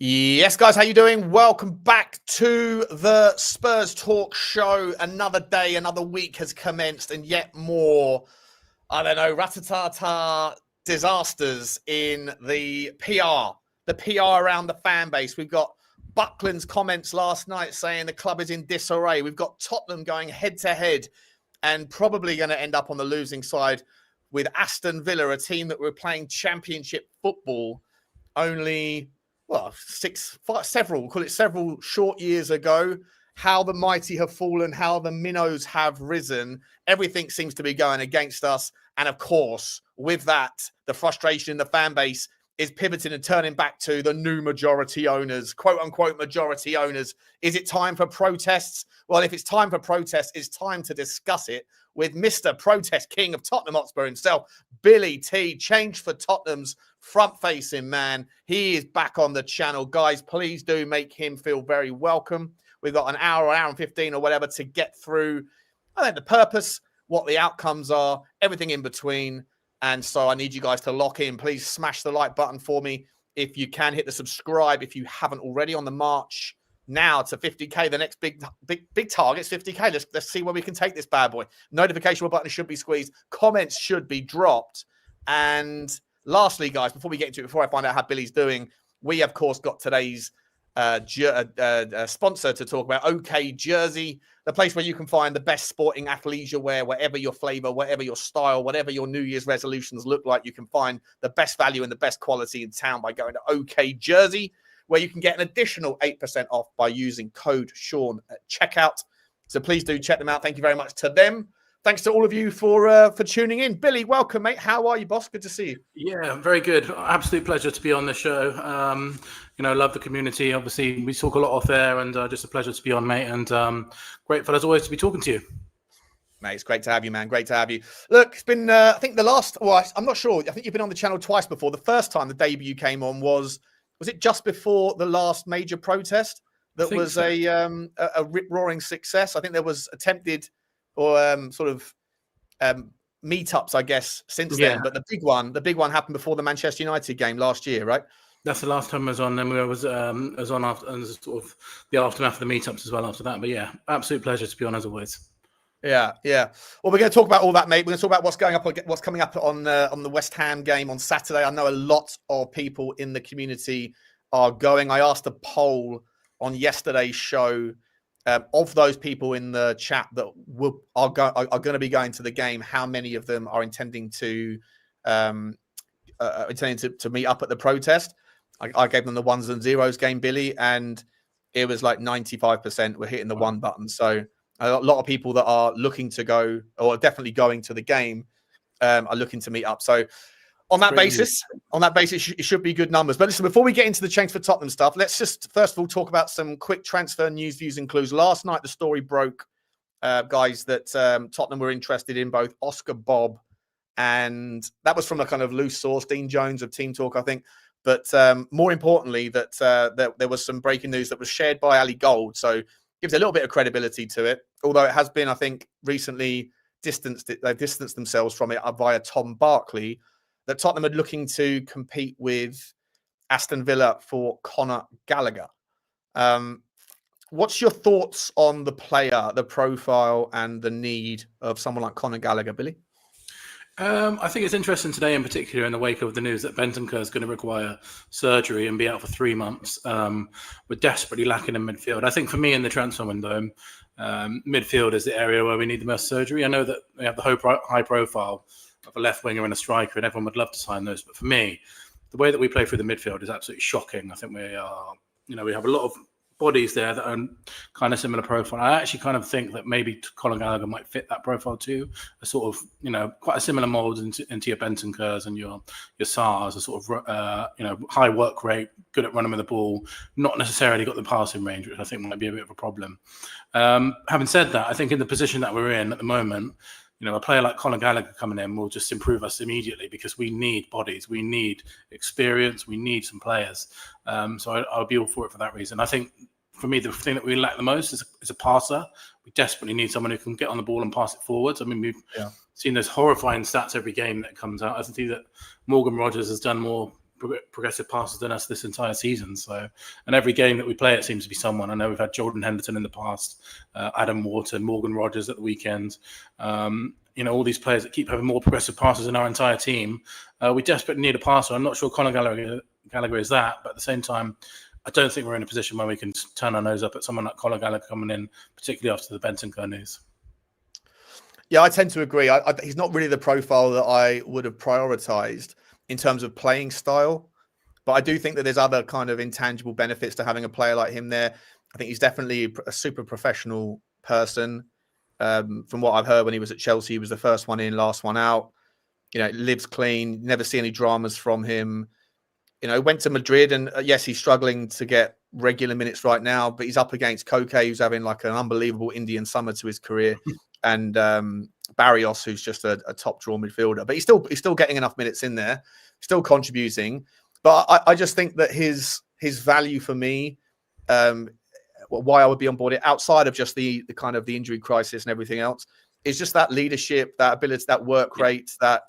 Yes, guys, how you doing? Welcome back to the Spurs Talk Show. Another day, another week has commenced, and yet more, rat-a-tat-tat disasters in the PR around the fan base. We've got Buckland's comments last night saying the club is in disarray. We've got Tottenham going head-to-head and probably going to end up on the losing side with Aston Villa, a team that were playing championship football only... several short years ago. How the mighty have fallen, how the minnows have risen. Everything seems to be going against us. And of course, with that, the frustration in the fan base is pivoting and turning back to the new majority owners, quote unquote majority owners. Is it time for protests? Well, if it's time for protests, it's time to discuss it with Mr. Protest King of Tottenham Hotspur himself, Billie T, changed for Tottenham's front-facing man. He is back on the channel. Guys, please do make him feel very welcome. We've got an hour and 15 or whatever to get through, I think, the purpose, what the outcomes are, everything in between. And so I need you guys to lock in. Please smash the like button for me. If you can, hit the subscribe if you haven't already, on the march now to 50K. The next big target's 50K. Let's see where we can take this bad boy. Notification button should be squeezed. Comments should be dropped. And lastly, guys, before we get into it, before I find out how Billie's doing, we, of course, got today's sponsor to talk about, OK Jersey, the place where you can find the best sporting athleisure wear, whatever your flavor, whatever your style, whatever your New Year's resolutions look like. You can find the best value and the best quality in town by going to OK Jersey, where you can get an additional 8% off by using code Sean at checkout. So please do check them out. Thank you very much to them. Thanks to all of you for tuning in. Billie, welcome, mate. How are you, boss? Good to see you. Yeah, very good. Absolute pleasure to be on the show. Love the community. Obviously, we talk a lot off air, and just a pleasure to be on, mate. And grateful as always to be talking to you. Mate, it's great to have you, man. Great to have you. Look, it's been, I think I'm not sure. I think you've been on the channel twice before. The first time the debut came on was it just before the last major protest that was so. a rip-roaring success? I think there was attempted or meetups, I guess, since then. But the big one happened before the Manchester United game last year, right? That's the last time I was on. Then I was on after, and sort of the aftermath of the meetups as well after that. But yeah, absolute pleasure to be on as always. Yeah. Well, we're going to talk about all that, mate. We're going to talk about what's coming up on the West Ham game on Saturday. I know a lot of people in the community are going. I asked a poll on yesterday's show of those people in the chat that are going to be going to the game. How many of them are intending to meet up at the protest? I gave them the ones and zeros game, Billie, and it was like 95% were hitting the one button. So a lot of people that are looking to go, or definitely going to the game, are looking to meet up. So on that basis, it should be good numbers. But listen, before we get into the change for Tottenham stuff, let's just first of all talk about some quick transfer news, views, and clues. Last night, the story broke, guys, that Tottenham were interested in both Oscar Bobb, and that was from a kind of loose source, Dean Jones of Team Talk, I think. But more importantly, that there was some breaking news that was shared by Ali Gold. So gives a little bit of credibility to it, although it has been, I think, recently they've distanced themselves from it via Tom Barkley, that Tottenham are looking to compete with Aston Villa for Conor Gallagher. What's your thoughts on the player, the profile, and the need of someone like Conor Gallagher, Billie? I think it's interesting today, in particular, in the wake of the news that Bentancur is going to require surgery and be out for 3 months. We're desperately lacking in midfield. I think for me in the transfer window, midfield is the area where we need the most surgery. I know that we have the high profile of a left winger and a striker, and everyone would love to sign those. But for me, the way that we play through the midfield is absolutely shocking. I think we have a lot of bodies there that are kind of similar profile. I actually kind of think that maybe Conor Gallagher might fit that profile too. A sort of, quite a similar mold into your Bentancurs and your Sarrs, a sort of, high work rate, good at running with the ball, not necessarily got the passing range, which I think might be a bit of a problem. Having said that, I think in the position that we're in at the moment, a player like Conor Gallagher coming in will just improve us immediately, because we need bodies, we need experience, we need some players. So I'll be all for it for that reason. I think for me, the thing that we lack the most is a passer. We desperately need someone who can get on the ball and pass it forwards. I mean, we've seen those horrifying stats every game that comes out. I think that Morgan Rogers has done more progressive passes than us this entire season. So, and every game that we play, it seems to be someone. I know we've had Jordan Henderson in the past, Adam Wharton, Morgan Rogers at the weekend. All these players that keep having more progressive passes in our entire team. We desperately need a passer. I'm not sure Conor Gallagher is that, but at the same time, I don't think we're in a position where we can turn our nose up at someone like Conor Gallagher coming in, particularly after the Bentancur news. Yeah, I tend to agree. He's not really the profile that I would have prioritised in terms of playing style. But I do think that there's other kind of intangible benefits to having a player like him there. I think he's definitely a super professional person. From what I've heard when he was at Chelsea, he was the first one in, last one out. Lives clean, never see any dramas from him. Went to Madrid and yes, he's struggling to get regular minutes right now, but he's up against Koke, who's having like an unbelievable Indian summer to his career. And Barrios, who's just a top draw midfielder, but he's still getting enough minutes in there, still contributing. But I just think that his value for me, why I would be on board it outside of just the kind of the injury crisis and everything else, is just that leadership, that ability, that work rate, that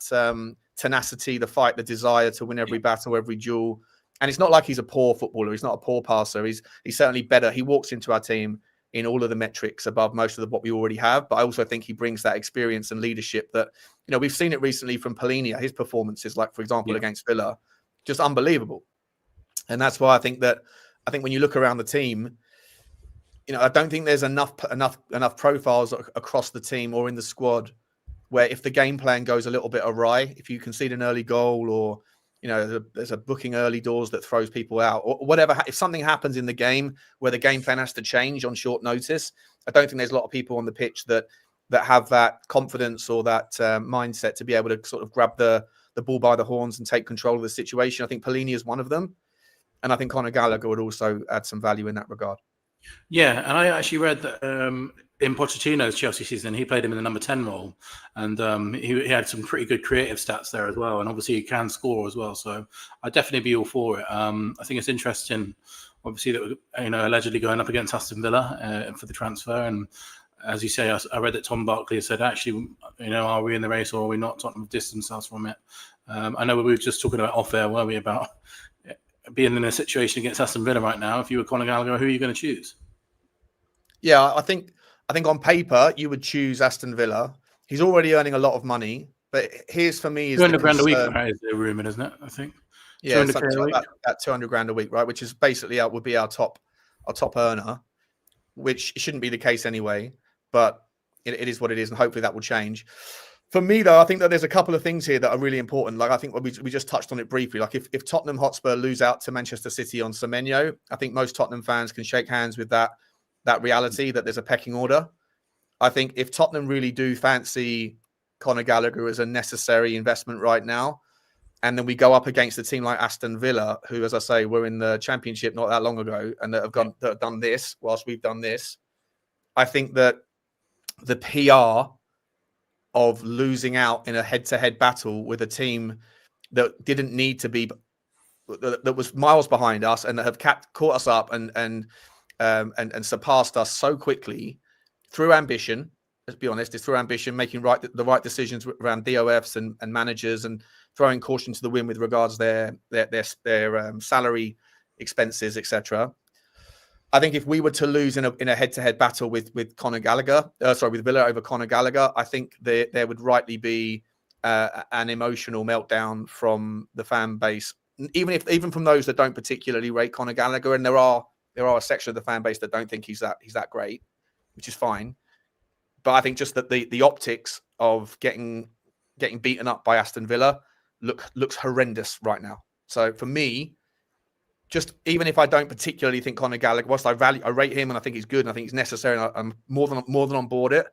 tenacity, the fight, the desire to win every battle, every duel. And it's not like he's a poor footballer. He's not a poor passer. He's certainly better. He walks into our team in all of the metrics above most of what we already have. But I also think he brings that experience and leadership that, we've seen it recently from Polini. His performances, like, for example, against Villa, just unbelievable. And that's why I think when you look around the team, I don't think there's enough profiles across the team or in the squad where if the game plan goes a little bit awry, if you concede an early goal or, there's a booking early doors that throws people out or whatever. If something happens in the game where the game plan has to change on short notice, I don't think there's a lot of people on the pitch that have that confidence or that mindset to be able to sort of grab the ball by the horns and take control of the situation. I think Polini is one of them. And I think Conor Gallagher would also add some value in that regard. Yeah, and I actually read that in Pochettino's Chelsea season, he played him in the number 10 role, and he had some pretty good creative stats there as well, and obviously he can score as well, so I'd definitely be all for it. I think it's interesting, obviously, that we're allegedly going up against Aston Villa for the transfer, and as you say, I read that Tom Barkley said, actually, are we in the race or are we not? Tottenham distanced us from it. I know we were just talking about off-air, were we, about being in a situation against Aston Villa right now. If you were Conor Gallagher, who are you going to choose? Yeah, I think on paper you would choose Aston Villa. He's already earning a lot of money, but here's for me is £200,000 a week, is the rumour, isn't it? I think. Yeah, that £200,000 a week, right? Which is basically would be our top earner, which shouldn't be the case anyway. But it is what it is, and hopefully that will change. For me, though, I think that there's a couple of things here that are really important. Like I think we just touched on it briefly. Like if Tottenham Hotspur lose out to Manchester City on Semenyo, I think most Tottenham fans can shake hands with that reality that there's a pecking order. I think if Tottenham really do fancy Conor Gallagher as a necessary investment right now, and then we go up against a team like Aston Villa, who, as I say, were in the Championship not that long ago, and that have done this whilst we've done this, I think that the PR of losing out in a head-to-head battle with a team that didn't need to be, that was miles behind us and that have caught us up and surpassed us so quickly through ambition. Let's be honest, it's through ambition, making the right decisions around DOFs and managers, and throwing caution to the wind with regards their salary expenses, etc. I think if we were to lose in a head-to-head battle with Conor Gallagher, with Villa over Conor Gallagher, I think there would rightly be an emotional meltdown from the fan base, even from those that don't particularly rate Conor Gallagher, and there are a section of the fan base that don't think he's that great, which is fine. But I think just that the optics of getting beaten up by Aston Villa looks horrendous right now. So for me, just even if I don't particularly think Conor Gallagher, whilst I rate him and I think he's good and I think he's necessary, and I'm more than on board it,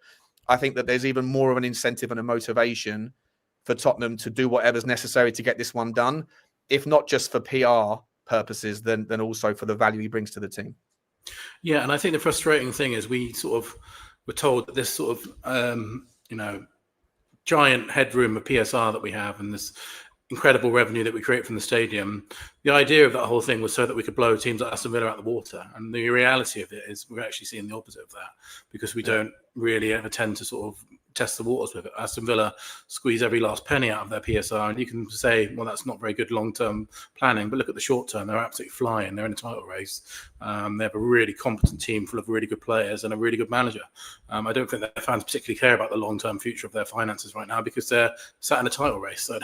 I think that there's even more of an incentive and a motivation for Tottenham to do whatever's necessary to get this one done, if not just for PR purposes, then also for the value he brings to the team. Yeah, and I think the frustrating thing is we sort of were told that this sort of giant headroom of PSR that we have and this incredible revenue that we create from the stadium, the idea of that whole thing was so that we could blow teams like Aston Villa out the water. And the reality of it is we're actually seeing the opposite of that, because we don't really ever tend to sort of test the waters with it. Aston Villa squeeze every last penny out of their PSR, and you can say, well, that's not very good long-term planning. But look at the short term; they're absolutely flying. They're in a title race. They have a really competent team full of really good players and a really good manager. I don't think their fans particularly care about the long-term future of their finances right now because they're sat in a title race. So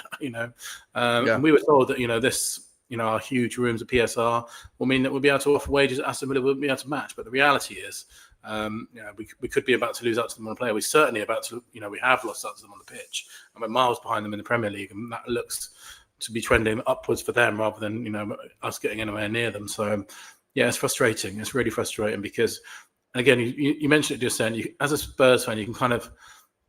and we were told that this. Our huge rooms at PSR will mean that we'll be able to offer wages that Aston Villa wouldn't be able to match. But the reality is, we could be about to lose out to them on a player. We're certainly about to, we have lost out to them on the pitch. And we're miles behind them in the Premier League. And that looks to be trending upwards for them rather than, us getting anywhere near them. So, it's frustrating. It's really frustrating because, again, you mentioned it just then, as a Spurs fan, you can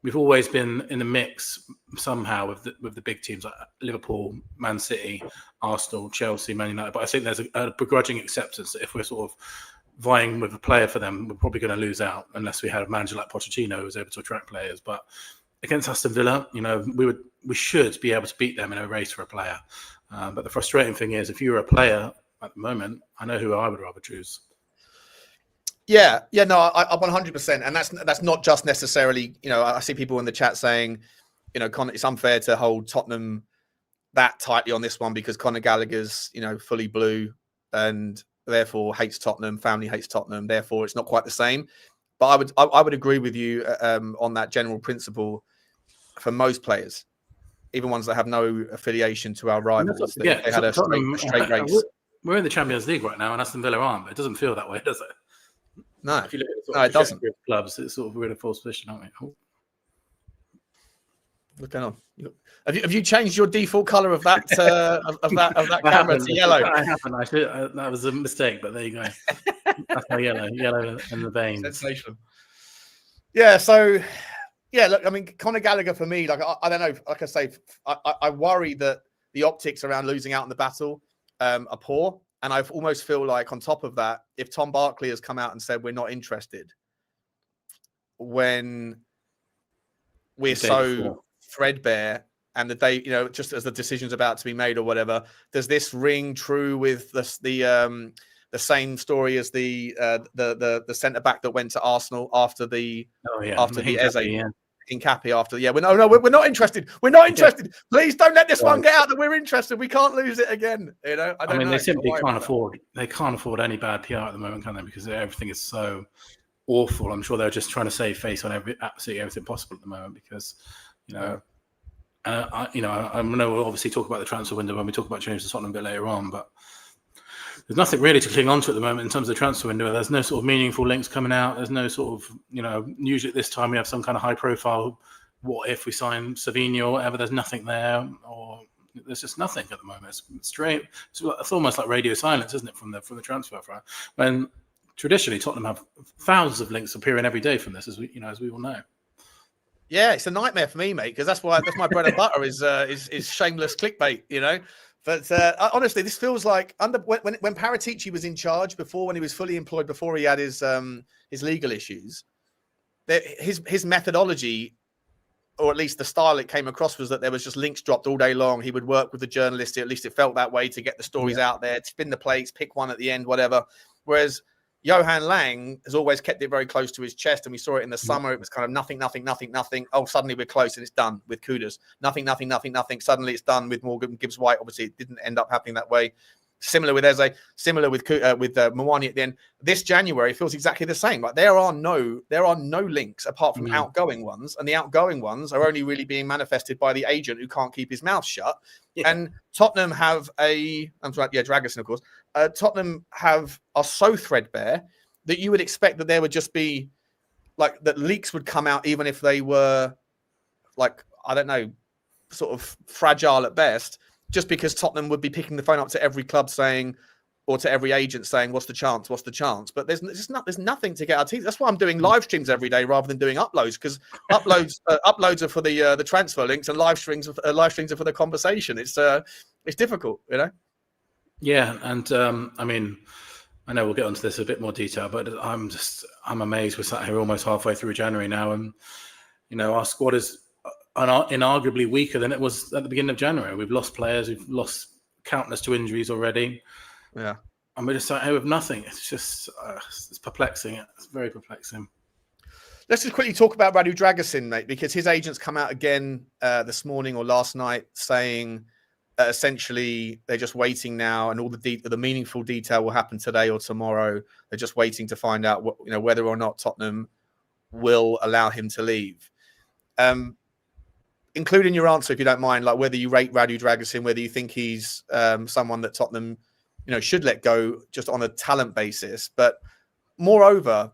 we've always been in the mix somehow with the big teams like Liverpool, Man City, Arsenal, Chelsea, Man United. But I think there's a begrudging acceptance that if we're sort of vying with a player for them, we're probably going to lose out unless we had a manager like Pochettino who was able to attract players. But against Aston Villa, we should be able to beat them in a race for a player. But the frustrating thing is, if you were a player at the moment, I know who I would rather choose. I 100%, and that's not just necessarily. I see people in the chat saying, it's unfair to hold Tottenham that tightly on this one because Conor Gallagher's, fully blue and therefore hates Tottenham. Family hates Tottenham. Therefore, it's not quite the same. But I would agree with you on that general principle for most players, even ones that have no affiliation to our rivals. They had a straight race. We're in the Champions League right now, and Aston Villa aren't. But it doesn't feel that way, does it? No, if you look at it doesn't. Clubs, it's sort of we're in a false position, aren't we? Oh. What's going on? Have you changed your default color of that of that camera to yellow? I haven't. That was a mistake, but there you go. That's my yellow in the veins. Sensational. Yeah. So, look, I mean, Conor Gallagher for me, like I don't know, like I say, I worry that the optics around losing out in the battle are poor. And I almost feel like on top of that, if Tom Barkley has come out and said we're not interested, when we're so threadbare and the day, just as the decision's about to be made or whatever, does this ring true with the same story as the centre back that went to Arsenal after the Eze? Hincapié after, we're not interested. We're not interested. Please don't let this one get out that we're interested. We can't lose it again. I mean, they simply can't afford. They can't afford any bad PR at the moment, can they? Because everything is so awful. I'm sure they're just trying to save face on absolutely everything possible at the moment. Because I know we'll obviously talk about the transfer window when we talk about change to Tottenham a bit later on, but there's nothing really to cling on to at the moment in terms of the transfer window. There's no sort of meaningful links coming out. There's no sort of, usually at this time we have some kind of high profile, what if we sign Savinho or whatever. There's nothing there, or there's just nothing at the moment. It's straight. It's almost like radio silence, isn't it, from the transfer front? When traditionally Tottenham have thousands of links appearing every day from this, as we all know. Yeah, it's a nightmare for me, mate, because that's my bread and butter is shameless clickbait, But honestly, this feels like when Paratici was in charge before, when he was fully employed, before he had his legal issues, his methodology, or at least the style it came across, was that there was just links dropped all day long. He would work with the journalist, at least it felt that way, to get the stories out there, spin the plates, pick one at the end, whatever. Whereas Johan Lang has always kept it very close to his chest, and we saw it in the summer. It was kind of nothing. Oh, suddenly we're close and it's done with Kudus. Nothing. Suddenly it's done with Morgan Gibbs-White. Obviously, it didn't end up happening that way. Similar with Eze, similar with Mwani at the end. This January feels exactly the same. Like there are no links apart from outgoing ones, and the outgoing ones are only really being manifested by the agent who can't keep his mouth shut. Yeah. And Tottenham have Dragusin, of course. Tottenham are so threadbare that you would expect that there would just be like that leaks would come out, even if they were like, I don't know, sort of fragile at best. Just because Tottenham would be picking the phone up to every club saying, or to every agent saying, "What's the chance? What's the chance?" But there's nothing to get our teeth. That's why I'm doing live streams every day rather than doing uploads, because uploads are for the transfer links, and live streams are for the conversation. It's difficult, Yeah, and I mean, I know we'll get onto this in a bit more detail, but I'm amazed. We're sat here almost halfway through January now, and our squad is inarguably weaker than it was at the beginning of January. We've lost players. We've lost countless to injuries already. Yeah. And we're just sat here with nothing. It's just, it's perplexing. It's very perplexing. Let's just quickly talk about Radu Dragusin, mate, because his agents come out again this morning or last night saying essentially they're just waiting now, and all the meaningful detail will happen today or tomorrow. They're just waiting to find out whether or not Tottenham will allow him to leave. Include in your answer, if you don't mind, like whether you rate Radu Dragusin, whether you think he's someone that Tottenham, should let go just on a talent basis. But moreover,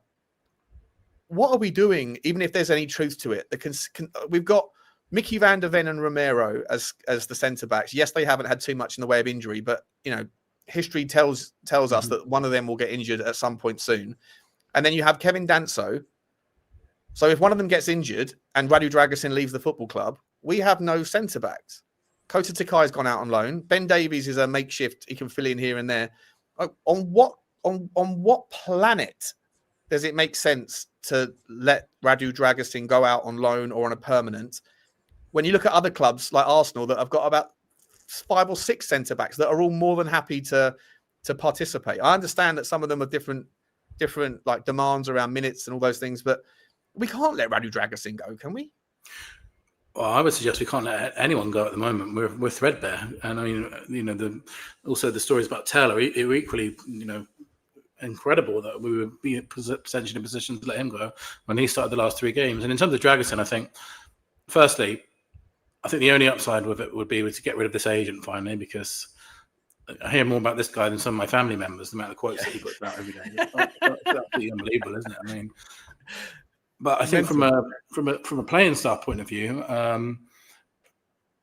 what are we doing, even if there's any truth to it? We've got Micky van der Ven and Romero as the centre backs. Yes, they haven't had too much in the way of injury, but history tells us that one of them will get injured at some point soon. And then you have Kevin Danso. So if one of them gets injured and Radu Dragusin leaves the football club, we have no centre backs. Kota Takai's gone out on loan. Ben Davies is a makeshift; he can fill in here and there. On what planet does it make sense to let Radu Dragusin go out on loan or on a permanent? When you look at other clubs like Arsenal that have got about 5 or 6 centre backs that are all more than happy to participate. I understand that some of them are different like demands around minutes and all those things, but we can't let Radu Dragusin go, can we? Well, I would suggest we can't let anyone go at the moment. We're threadbare, and I mean, also the stories about Tel are equally, incredible that we would be potentially in a position to let him go when he started the last 3 games. And in terms of Dragusin, I think, firstly, the only upside with it would be to get rid of this agent finally, because I hear more about this guy than some of my family members. The amount of quotes that he puts out every day, it's absolutely unbelievable, isn't it? I mean, but I think from a playing staff point of view,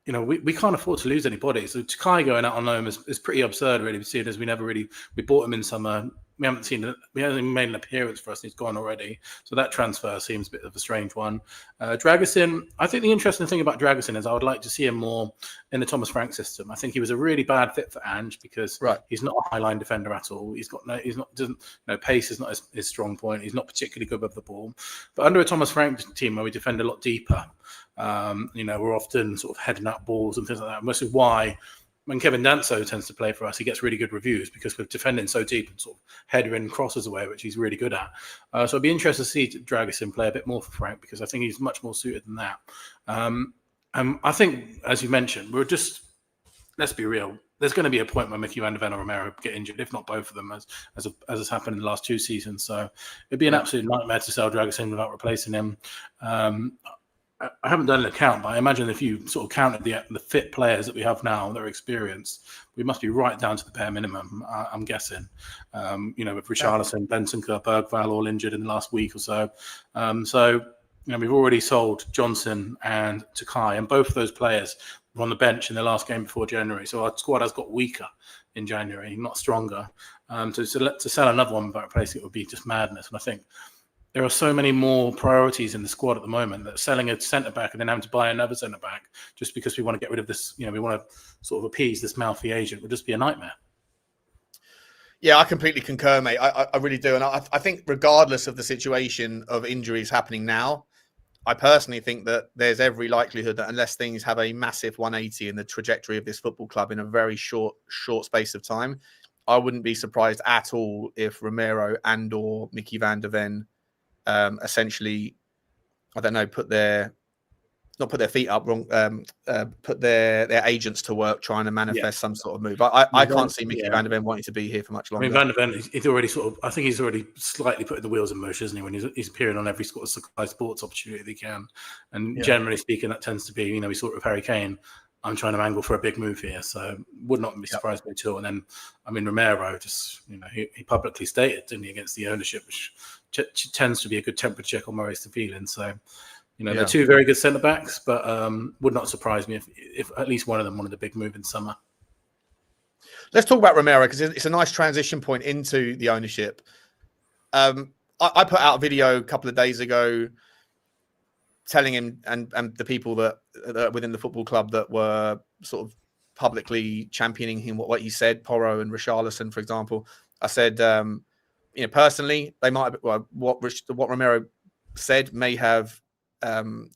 we can't afford to lose anybody. So Takai going out on loan is pretty absurd, really. Seeing as we bought him in summer. We haven't even made an appearance for us, and he's gone already. So that transfer seems a bit of a strange one. Dragusin, I think the interesting thing about Dragusin is I would like to see him more in the Thomas Frank system. I think he was a really bad fit for Ange because he's not a high line defender at all. Pace is not his strong point. He's not particularly good with the ball. But under a Thomas Frank team where we defend a lot deeper, we're often sort of heading up balls and things like that. And this is why when Kevin Danso tends to play for us, he gets really good reviews because we're defending so deep and sort of headering crosses away, which he's really good at. So I'd be interested to see Dragusin play a bit more for Frank because I think he's much more suited than that. I think, as you mentioned, let's be real. There's going to be a point where Micky van der Ven or Romero get injured, if not both of them, as has happened in the last 2 seasons. So it'd be an absolute nightmare to sell Dragusin without replacing him. I haven't done an account, but I imagine if you sort of counted the fit players that we have now that are experienced, we must be right down to the bare minimum, I'm guessing. With Richalison, Bentancur, Berghvall all injured in the last week or so. We've already sold Johnson and Takai, and both of those players were on the bench in the last game before January. So our squad has got weaker in January, not stronger. To sell another one without replacing it would be just madness. And I think there are so many more priorities in the squad at the moment that selling a centre-back and then having to buy another centre-back just because we want to get rid of this, we want to sort of appease this mouthy agent would just be a nightmare. Yeah, I completely concur, mate. I really do. And I think regardless of the situation of injuries happening now, I personally think that there's every likelihood that unless things have a massive 180 in the trajectory of this football club in a very short space of time, I wouldn't be surprised at all if Romero and or Micky van der Ven essentially, I don't know, put their feet up, put their agents to work trying to manifest some sort of move. I can't see Micky van der Ven wanting to be here for much longer. I mean, van der Ven, he's already I think he's already slightly put the wheels in motion, isn't he? When he's appearing on every sort of Sky Sports opportunity that he can. And generally speaking, that tends to be, we sort of Harry Kane, I'm trying to angle for a big move here. So would not be surprised me at all. And then, Romero just, he publicly stated, didn't he, against the ownership, which tends to be a good temperature check on Maurice feeling. So, they're 2 very good centre-backs, but would not surprise me if at least one of them wanted a big move in summer. Let's talk about Romero because it's a nice transition point into the ownership. I put out a video a couple of days ago telling him and the people that within the football club that were sort of publicly championing him, what he said, Porro and Richalison, for example. I said, personally, they might have, what Romero said may have been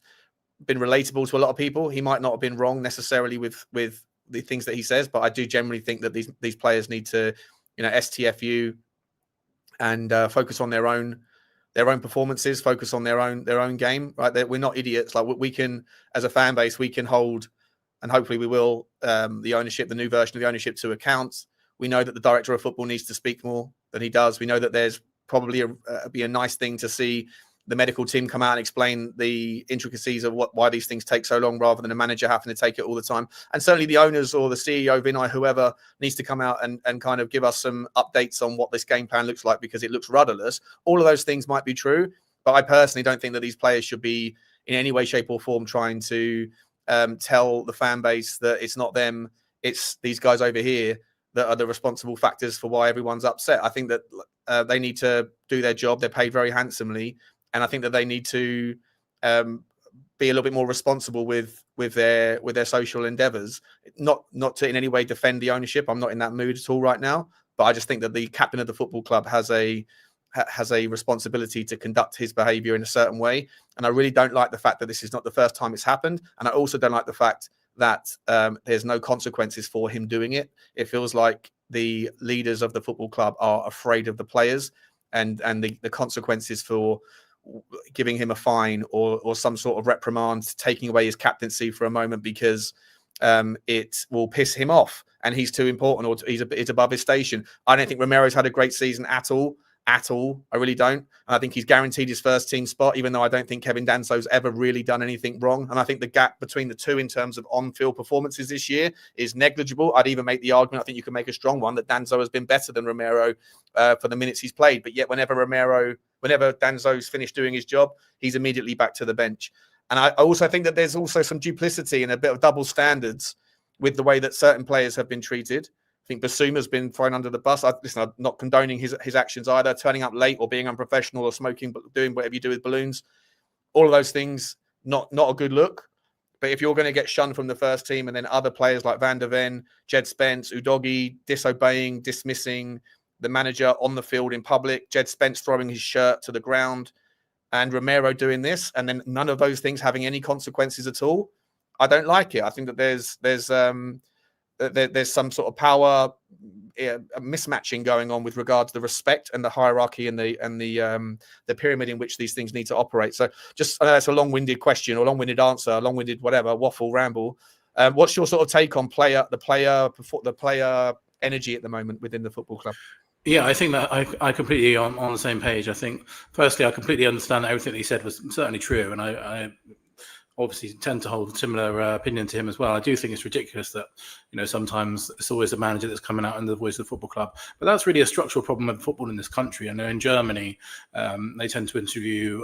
relatable to a lot of people. He might not have been wrong necessarily with the things that he says, but I do generally think that these players need to, STFU and focus on their own their own performances, focus on their own game. Right? We're not idiots. Like we can, as a fan base, we can hold, and hopefully we will, the ownership, the new version of the ownership to account. We know that the director of football needs to speak more than he does. We know that there's probably be a nice thing to see the medical team come out and explain the intricacies of why these things take so long, rather than a manager having to take it all the time. And certainly the owners or the CEO, Vinay, whoever, needs to come out and kind of give us some updates on what this game plan looks like, because it looks rudderless. All of those things might be true, but I personally don't think that these players should be in any way, shape or form trying to tell the fan base that it's not them, it's these guys over here that are the responsible factors for why everyone's upset. I think that they need to do their job. They're paid very handsomely. And I think that they need to be a little bit more responsible with their social endeavours. Not to in any way defend the ownership. I'm not in that mood at all right now. But I just think that the captain of the football club has a responsibility to conduct his behaviour in a certain way. And I really don't like the fact that this is not the first time it's happened. And I also don't like the fact that there's no consequences for him doing it. It feels like the leaders of the football club are afraid of the players and the consequences for giving him a fine or some sort of reprimand, taking away his captaincy for a moment because it will piss him off and he's too important or he's above his station. I don't think Romero's had a great season at all. I really don't. And I think he's guaranteed his first team spot, even though I don't think Kevin Danso's ever really done anything wrong. And I think the gap between the two in terms of on-field performances this year is negligible. I'd even make the argument, I think you can make a strong one, that Danso has been better than Romero for the minutes he's played. But yet whenever Danso's finished doing his job, he's immediately back to the bench. And I also think that there's also some duplicity and a bit of double standards with the way that certain players have been treated. I think Bissouma's been thrown under the bus. I'm not condoning his actions either, turning up late or being unprofessional or smoking, but doing whatever you do with balloons. All of those things, not a good look. But if you're going to get shunned from the first team and then other players like Van der Ven, Jed Spence, Udogie disobeying, dismissing the manager on the field in public, Jed Spence throwing his shirt to the ground, and Romero doing this, and then none of those things having any consequences at all, I don't like it. I think that there's some sort of power mismatching going on with regard to the respect and the hierarchy and the pyramid in which these things need to operate. So just, I know that's a long-winded question or long-winded answer, long-winded whatever, waffle, ramble. What's your sort of take on the player energy at the moment within the football club? Yeah, I think that I completely on the same page. I think, firstly, I completely understand that everything that he said was certainly true, and I obviously tend to hold a similar opinion to him as well. I do think it's ridiculous that, sometimes it's always a manager that's coming out and the voice of the football club. But that's really a structural problem with football in this country. I know in Germany, they tend to interview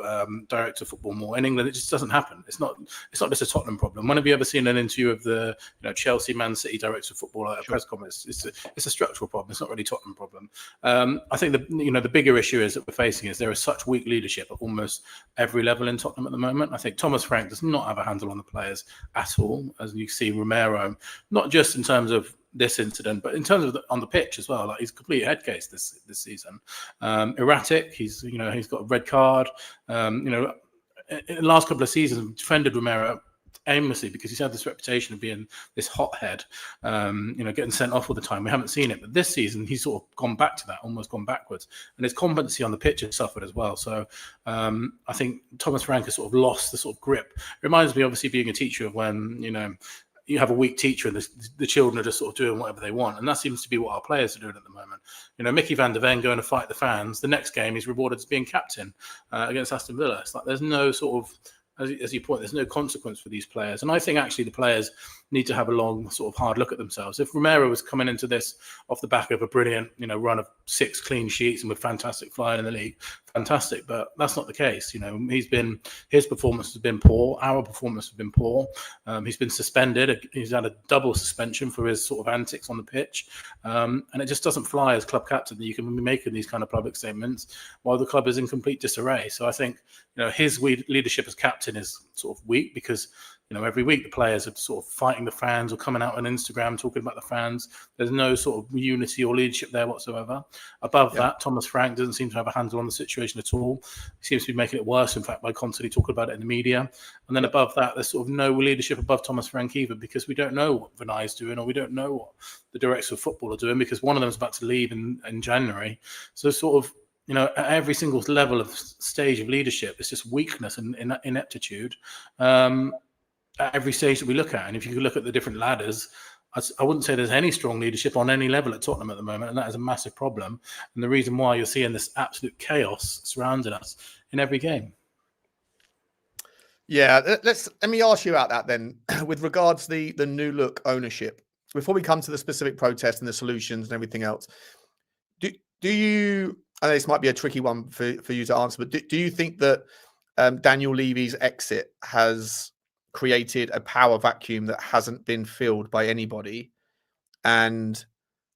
director of football more. In England, it just doesn't happen. It's not just a Tottenham problem. When have you ever seen an interview of the Chelsea, Man City director of football at a press conference? It's a structural problem. It's not really a Tottenham problem. I think the bigger issue is that we're facing is there is such weak leadership at almost every level in Tottenham at the moment. I think Thomas Frank does not have a handle on the players at all, as you see Romero, not just in terms of this incident, but in terms of on the pitch as well. Like, he's a complete head case this season. Erratic. He's got a red card. In the last couple of seasons, defended Romero aimlessly because he's had this reputation of being this hothead, getting sent off all the time. We haven't seen it, but this season he's sort of gone back to that, almost gone backwards, and his competency on the pitch has suffered as well. So I think Thomas Frank has sort of lost the sort of grip. It reminds me, obviously, being a teacher, of when you have a weak teacher and the children are just sort of doing whatever they want, and that seems to be what our players are doing at the moment. Micky van der Ven going to fight the fans. The next game he's rewarded as being captain against Aston Villa. It's like there's no sort of, as you point, there's no consequence for these players. And I think actually the players need to have a long sort of hard look at themselves. If Romero was coming into this off the back of a brilliant, run of 6 clean sheets and with fantastic flying in the league, fantastic. But that's not the case. His performance has been poor. Our performance has been poor. He's been suspended. He's had a double suspension for his sort of antics on the pitch. And it just doesn't fly as club captain that you can be making these kind of public statements while the club is in complete disarray. So I think, his leadership as captain is sort of weak because, every week the players are sort of fighting the fans or coming out on Instagram talking about the fans. There's no sort of unity or leadership there whatsoever. Above that, Thomas Frank doesn't seem to have a handle on the situation at all. He seems to be making it worse, in fact, by constantly talking about it in the media. And then above that, there's sort of no leadership above Thomas Frank either, because we don't know what Vinay is doing, or we don't know what the directors of football are doing, because one of them is about to leave in January. So sort of, at every single level of stage of leadership, it's just weakness and ineptitude at every stage that we look at. And if you look at the different ladders, I wouldn't say there's any strong leadership on any level at Tottenham at the moment, and that is a massive problem. And the reason why you're seeing this absolute chaos surrounding us in every game. Yeah, let me ask you about that then, with regards to the new look ownership. Before we come to the specific protest and the solutions and everything else, do you? I know this might be a tricky one for you to answer, but do you think that Daniel Levy's exit has created a power vacuum that hasn't been filled by anybody, and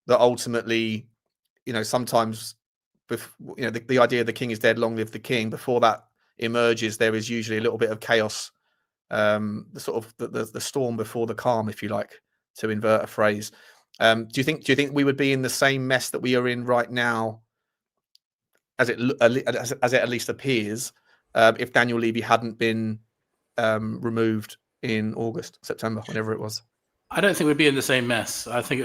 that ultimately, sometimes, the idea of the king is dead, long live the king. Before that emerges, there is usually a little bit of chaos, the sort of the storm before the calm, if you like, to invert a phrase. Do you think we would be in the same mess that we are in right now, as it at least appears, if Daniel Levy hadn't been removed in September, whenever it was? I don't think we'd be in the same mess. I think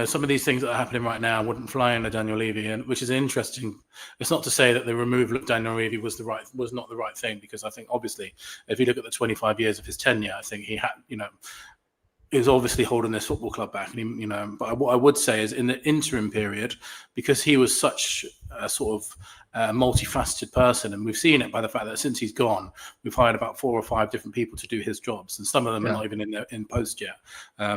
some of these things that are happening right now wouldn't fly under Daniel Levy, and which is interesting. It's not to say that the removal of Daniel Levy was not the right thing, because I think obviously, if you look at the 25 years of his tenure, I think he had, he was obviously holding this football club back, and But what I would say is, in the interim period, because he was such a sort of multifaceted person, and we've seen it by the fact that since he's gone, we've hired about 4 or 5 different people to do his jobs, and some of them are not even in post yet.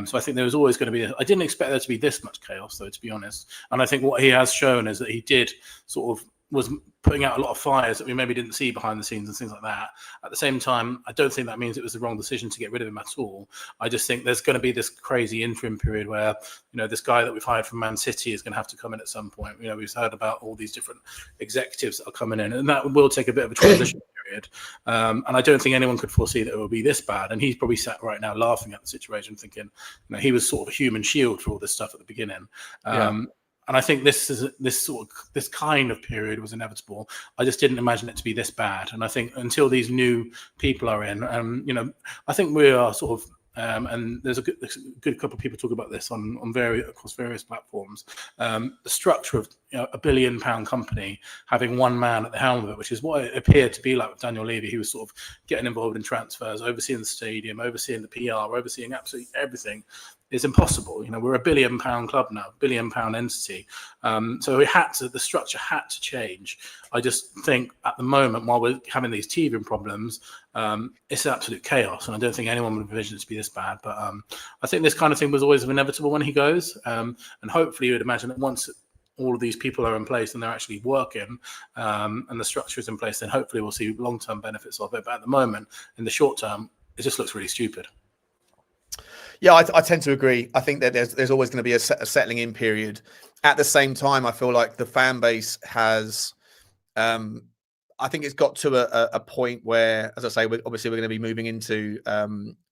So I think there was always going to be. I didn't expect there to be this much chaos, though, to be honest. And I think what he has shown is that he did sort of was putting out a lot of fires that we maybe didn't see behind the scenes and things like that. At the same time, I don't think that means it was the wrong decision to get rid of him at all. I just think there's going to be this crazy interim period where, this guy that we've hired from Man City is going to have to come in at some point. We've heard about all these different executives that are coming in, and that will take a bit of a transition period. And I don't think anyone could foresee that it will be this bad. And he's probably sat right now laughing at the situation, thinking, he was sort of a human shield for all this stuff at the beginning. And I think this kind of period was inevitable. I just didn't imagine it to be this bad. And I think until these new people are in, I think we are sort of, and there's a good couple of people talk about this across various platforms. The structure of a £1 billion company having one man at the helm of it, which is what it appeared to be like with Daniel Levy. He was sort of getting involved in transfers, overseeing the stadium, overseeing the PR, overseeing absolutely everything. Is impossible. We're a £1 billion club now, £1 billion entity. So the structure had to change. I just think at the moment, while we're having these teething problems, it's absolute chaos. And I don't think anyone would envision it to be this bad. But I think this kind of thing was always inevitable when he goes. And hopefully you would imagine that once all of these people are in place and they're actually working, and the structure is in place, then hopefully we'll see long-term benefits of it. But at the moment, in the short term, it just looks really stupid. Yeah, I tend to agree. I think that there's always going to be a settling in period. At the same time, I feel like the fan base has, I think it's got to a point where, as I say, we're going to be moving into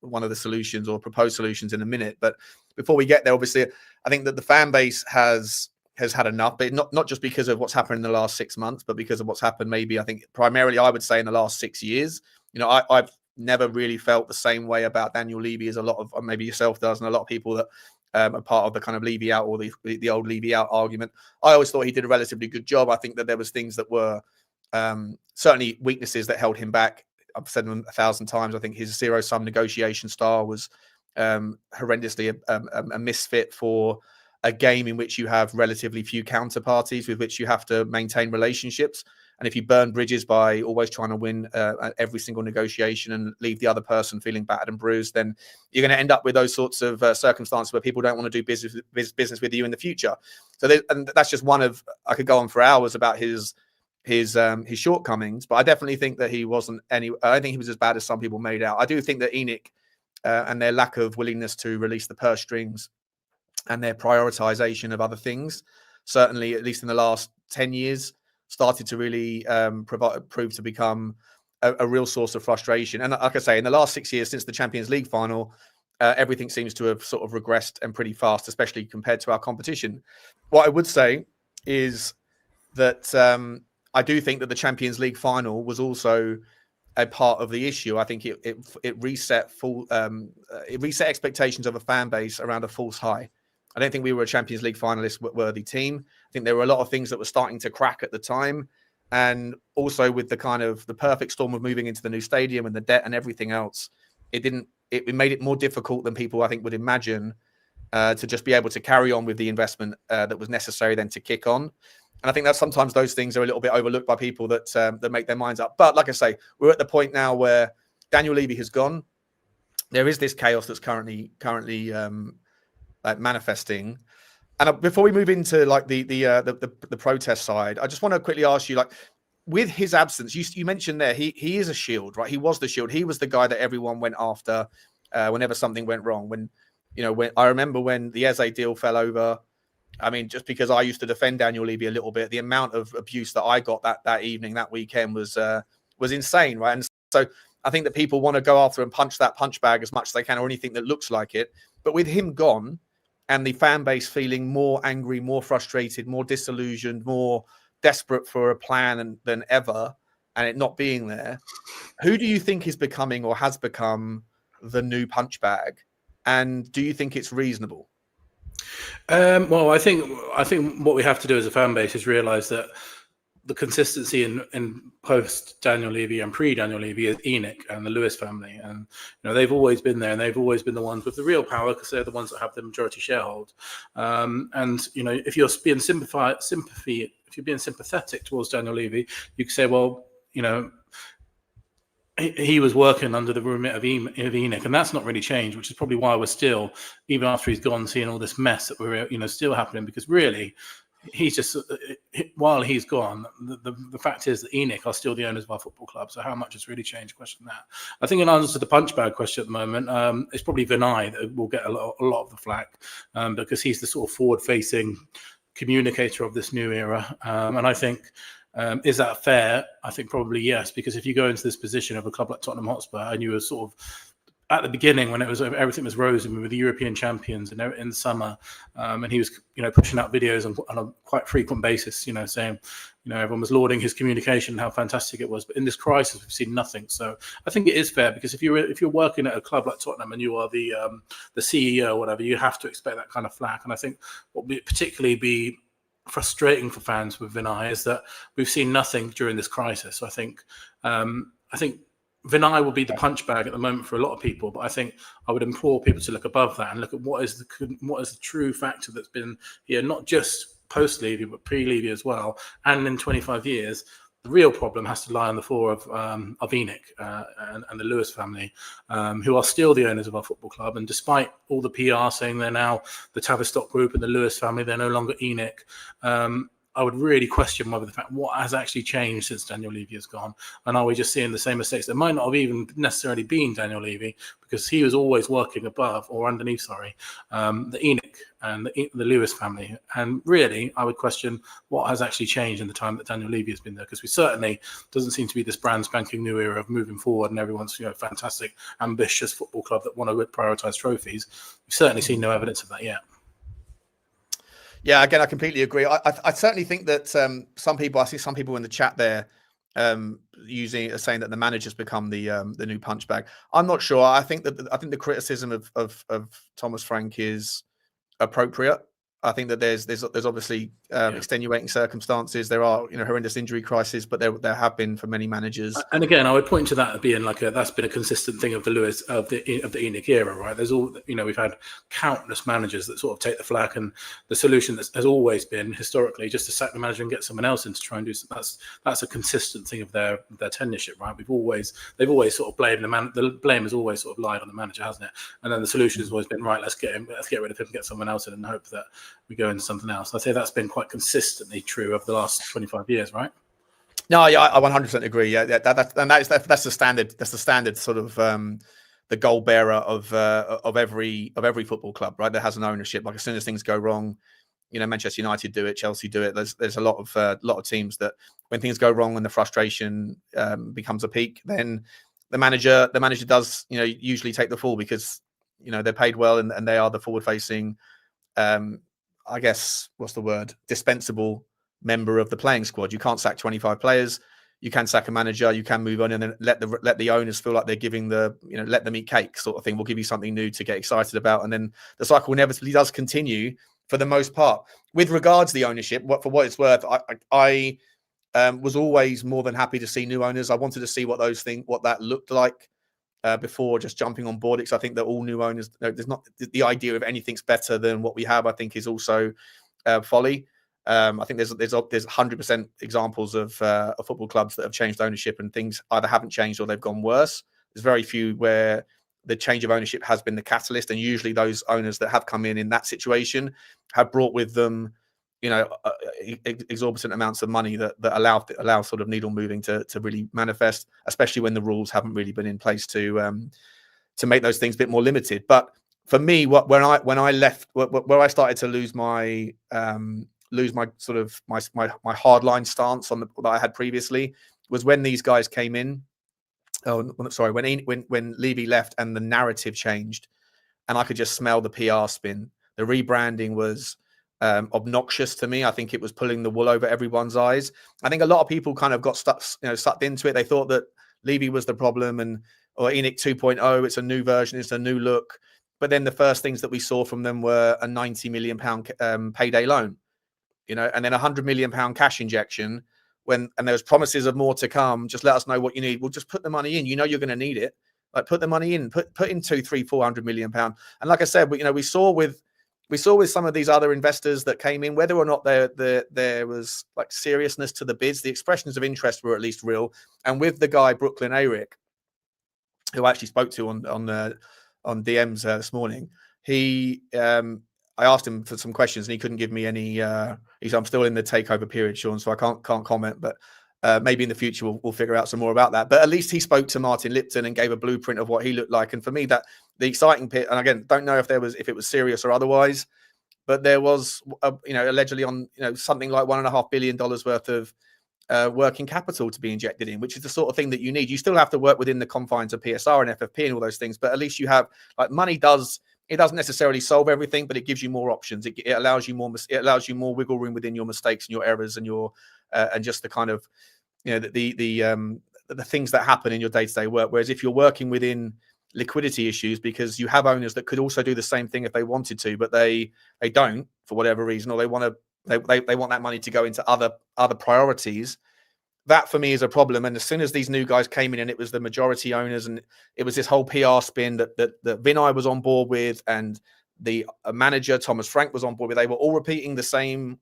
one of the solutions or proposed solutions in a minute. But before we get there, obviously, I think that the fan base has had enough, but not just because of what's happened in the last 6 months, but because of what's happened maybe, I think, primarily, I would say, in the last 6 years. I've never really felt the same way about Daniel Levy as a lot of, maybe yourself does, and a lot of people that are part of the kind of Levy out or the old Levy out argument. I always thought he did a relatively good job. I think that there was things that were certainly weaknesses that held him back. I've said them 1,000 times. I think his zero-sum negotiation style was horrendously a misfit for a game in which you have relatively few counterparties with which you have to maintain relationships. And if you burn bridges by always trying to win every single negotiation and leave the other person feeling battered and bruised, then you're going to end up with those sorts of circumstances where people don't want to do business with you in the future. So and that's just one of, I could go on for hours about his shortcomings, but I definitely think that he wasn't I don't think he was as bad as some people made out. I do think that ENIC and their lack of willingness to release the purse strings and their prioritization of other things, certainly at least in the last 10 years, started to really prove to become a real source of frustration. And like I say, in the last 6 years since the Champions League final, everything seems to have sort of regressed and pretty fast, especially compared to our competition. What I would say is that I do think that the Champions League final was also a part of the issue. I think it reset expectations of a fan base around a false high. I don't think we were a Champions League finalist worthy team. think there were a lot of things that were starting to crack at the time. And also with the kind of the perfect storm of moving into the new stadium and the debt and everything else, it made it more difficult than people, I think, would imagine to just be able to carry on with the investment that was necessary then to kick on. And I think that sometimes those things are a little bit overlooked by people that make their minds up. But like I say, we're at the point now where Daniel Levy has gone. There is this chaos that's currently manifesting. And before we move into like the protest side, I just want to quickly ask you, like, with his absence, you mentioned there he is a shield, right? He was the shield. He was the guy that everyone went after whenever something went wrong. When I remember when the Eze deal fell over. I mean, just because I used to defend Daniel Levy a little bit, the amount of abuse that I got that evening, that weekend was insane, right? And so I think that people want to go after and punch that punch bag as much as they can, or anything that looks like it. But with him gone, and the fan base feeling more angry, more frustrated, more disillusioned, more desperate for a plan than ever, and it not being there, who do you think is becoming or has become the new punch bag? And do you think it's reasonable? Well, I think what we have to do as a fan base is realise that the consistency in post Daniel Levy and pre Daniel Levy is ENIC and the Lewis family, and they've always been there, and they've always been the ones with the real power because they're the ones that have the majority sharehold. And if you're being if you're being sympathetic towards Daniel Levy, you could say, well, he was working under the remit of ENIC, and that's not really changed, which is probably why we're still, even after he's gone, seeing all this mess that we're still happening, because really he's just, while he's gone, the fact is that ENIC are still the owners of our football club. So how much has really changed? Question that. I think in answer to the punch bag question at the moment, it's probably Vinay that will get a lot of the flack, because he's the sort of forward-facing communicator of this new era, and I think. Is that fair? I think probably yes, because if you go into this position of a club like Tottenham Hotspur and you were sort of at the beginning when everything was rosy, we were the European champions in the summer, and he was pushing out videos on a quite frequent basis, saying everyone was lauding his communication and how fantastic it was. But in this crisis, we've seen nothing. So I think it is fair, because if you're working at a club like Tottenham and you are the CEO or whatever, you have to expect that kind of flack. And I think what would particularly be frustrating for fans with Vinay is that we've seen nothing during this crisis. So I think Vinay will be the punch bag at the moment for a lot of people, but I think I would implore people to look above that and look at what is the true factor that's been here, not just post-Levy, but pre-Levy as well. And in 25 years, the real problem has to lie on the floor of ENIC and the Lewis family, who are still the owners of our football club. And despite all the PR saying they're now the Tavistock Group and the Lewis family, they're no longer ENIC. I would really question whether the fact what has actually changed since Daniel Levy has gone, and are we just seeing the same mistakes that might not have even necessarily been Daniel Levy, because he was always working above or underneath, the ENIC and the Lewis family. And really, I would question what has actually changed in the time that Daniel Levy has been there, because we certainly doesn't seem to be this brand spanking new era of moving forward and everyone's fantastic, ambitious football club that want to prioritise trophies. We've certainly seen no evidence of that yet. Yeah, again, I completely agree. I certainly think that some people in the chat there saying that the manager's become the new punch bag. I'm not sure. I think the criticism of Thomas Frank is appropriate. I think that there's obviously extenuating circumstances. There are horrendous injury crises, but there have been for many managers. And again, I would point to that as being that's been a consistent thing of the Lewis of the ENIC era, right? There's we've had countless managers that sort of take the flak, and the solution has always been historically just to sack the manager and get someone else in to try and do something. That's a consistent thing of their tenureship, right? They've always sort of blamed the man. The blame has always sort of lied on the manager, hasn't it? And then the solution has always been, right, let's get rid of him, get someone else in, and hope that we go into something else. I'd say that's been quite consistently true over the last 25 years, right? No, yeah, I 100% agree. Yeah, that's the standard. That's the standard sort of the goal bearer of every football club, right? That has an ownership. Like as soon as things go wrong, Manchester United do it, Chelsea do it. There's a lot of teams that when things go wrong and the frustration becomes a peak, then the manager does usually take the fall, because they're paid well and they are the forward facing. I guess, what's the word? Dispensable member of the playing squad. You can't sack 25 players. You can sack a manager. You can move on and then let the owners feel like they're giving let them eat cake sort of thing. We'll give you something new to get excited about. And then the cycle inevitably does continue for the most part. With regards to the ownership, for what it's worth, I was always more than happy to see new owners. I wanted to see what that looked like before just jumping on board. Because I think that all new owners, there's not the idea of anything's better than what we have. I think is also folly. I think there's 100% examples of football clubs that have changed ownership and things either haven't changed or they've gone worse. There's very few where the change of ownership has been the catalyst, and usually those owners that have come in that situation have brought with them, exorbitant amounts of money that allow sort of needle moving to really manifest, especially when the rules haven't really been in place to make those things a bit more limited. But for me, when I left, where I started to lose my sort of my hardline stance on that I had previously was when these guys came in. Oh, sorry, when Levy left and the narrative changed, and I could just smell the PR spin. The rebranding was obnoxious to me. I think it was pulling the wool over everyone's eyes. I think a lot of people kind of got sucked into it. They thought that Levy was the problem, or ENIC 2.0. It's a new version. It's a new look. But then the first things that we saw from them were a £90 million payday loan, and then £100 million cash injection. And there was promises of more to come. Just let us know what you need. We'll just put the money in. You're going to need it. Like, put the money in. Put in 200, 300, 400 million pound. And like I said, we saw with some of these other investors that came in, whether or not there was like seriousness to the bids, the expressions of interest were at least real. And with the guy Brooklyn Ayrick, who I actually spoke to on DMs this morning, I asked him for some questions and he couldn't give me any. He said, I'm still in the takeover period, Sean, so I can't comment. But maybe in the future we'll figure out some more about that. But at least he spoke to Martin Lipton and gave a blueprint of what he looked like. And for me, that the exciting bit, and again, don't know if it was serious or otherwise, but there was allegedly on something like $1.5 billion worth of working capital to be injected in, which is the sort of thing that you need. You still have to work within the confines of PSR and FFP and all those things, but at least you have money does. It doesn't necessarily solve everything, but it gives you more options. It allows you more. It allows you more wiggle room within your mistakes and your errors and your and just the kind of the things that happen in your day-to-day work. Whereas if you're working within liquidity issues, because you have owners that could also do the same thing if they wanted to, but they don't for whatever reason, or they want that money to go into other priorities. That for me is a problem. And as soon as these new guys came in and it was the majority owners and it was this whole PR spin that Vinay was on board with and the manager Thomas Frank was on board with, they were all repeating the same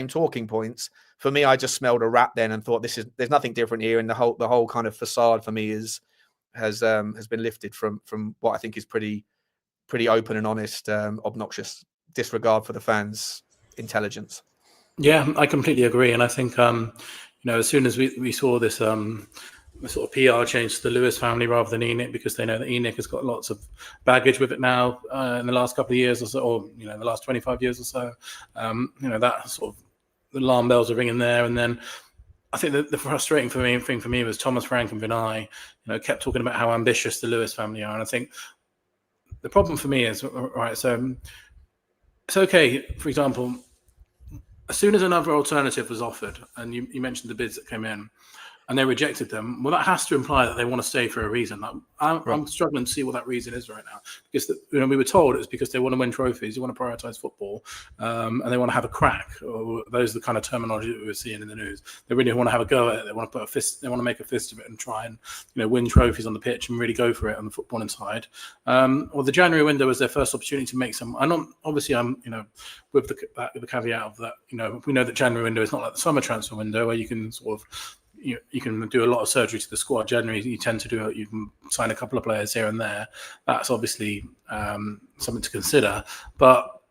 talking points. For me, I just smelled a rat then and thought there's nothing different here. And the whole kind of facade for me has been lifted from what I think is pretty open and honest, obnoxious disregard for the fans' intelligence. Yeah, I completely agree. And I think as soon as we saw this sort of PR change to the Lewis family rather than ENIC, because they know that ENIC has got lots of baggage with it now in the last couple of years or so, or the last 25 years or so. That sort of the alarm bells are ringing there. And then I think the frustrating thing for me was Thomas Frank and Vinay, kept talking about how ambitious the Lewis family are. And I think the problem for me is, right, so it's okay, for example, as soon as another alternative was offered, and you mentioned the bids that came in, and they rejected them, well, that has to imply that they want to stay for a reason. I'm struggling to see what that reason is right now, because we were told it was because they want to win trophies, they want to prioritise football, and they want to have a crack. Or those are the kind of terminology that we were seeing in the news. They really want to have a go at it. They want to they want to make a fist of it and try and win trophies on the pitch and really go for it on the footballing side. Or the January window was their first opportunity to make some. I'm with the caveat of that. We know that January window is not like the summer transfer window where you can sort of. You can do a lot of surgery to the squad. Generally, you tend to you can sign a couple of players here and there. That's obviously something to consider. But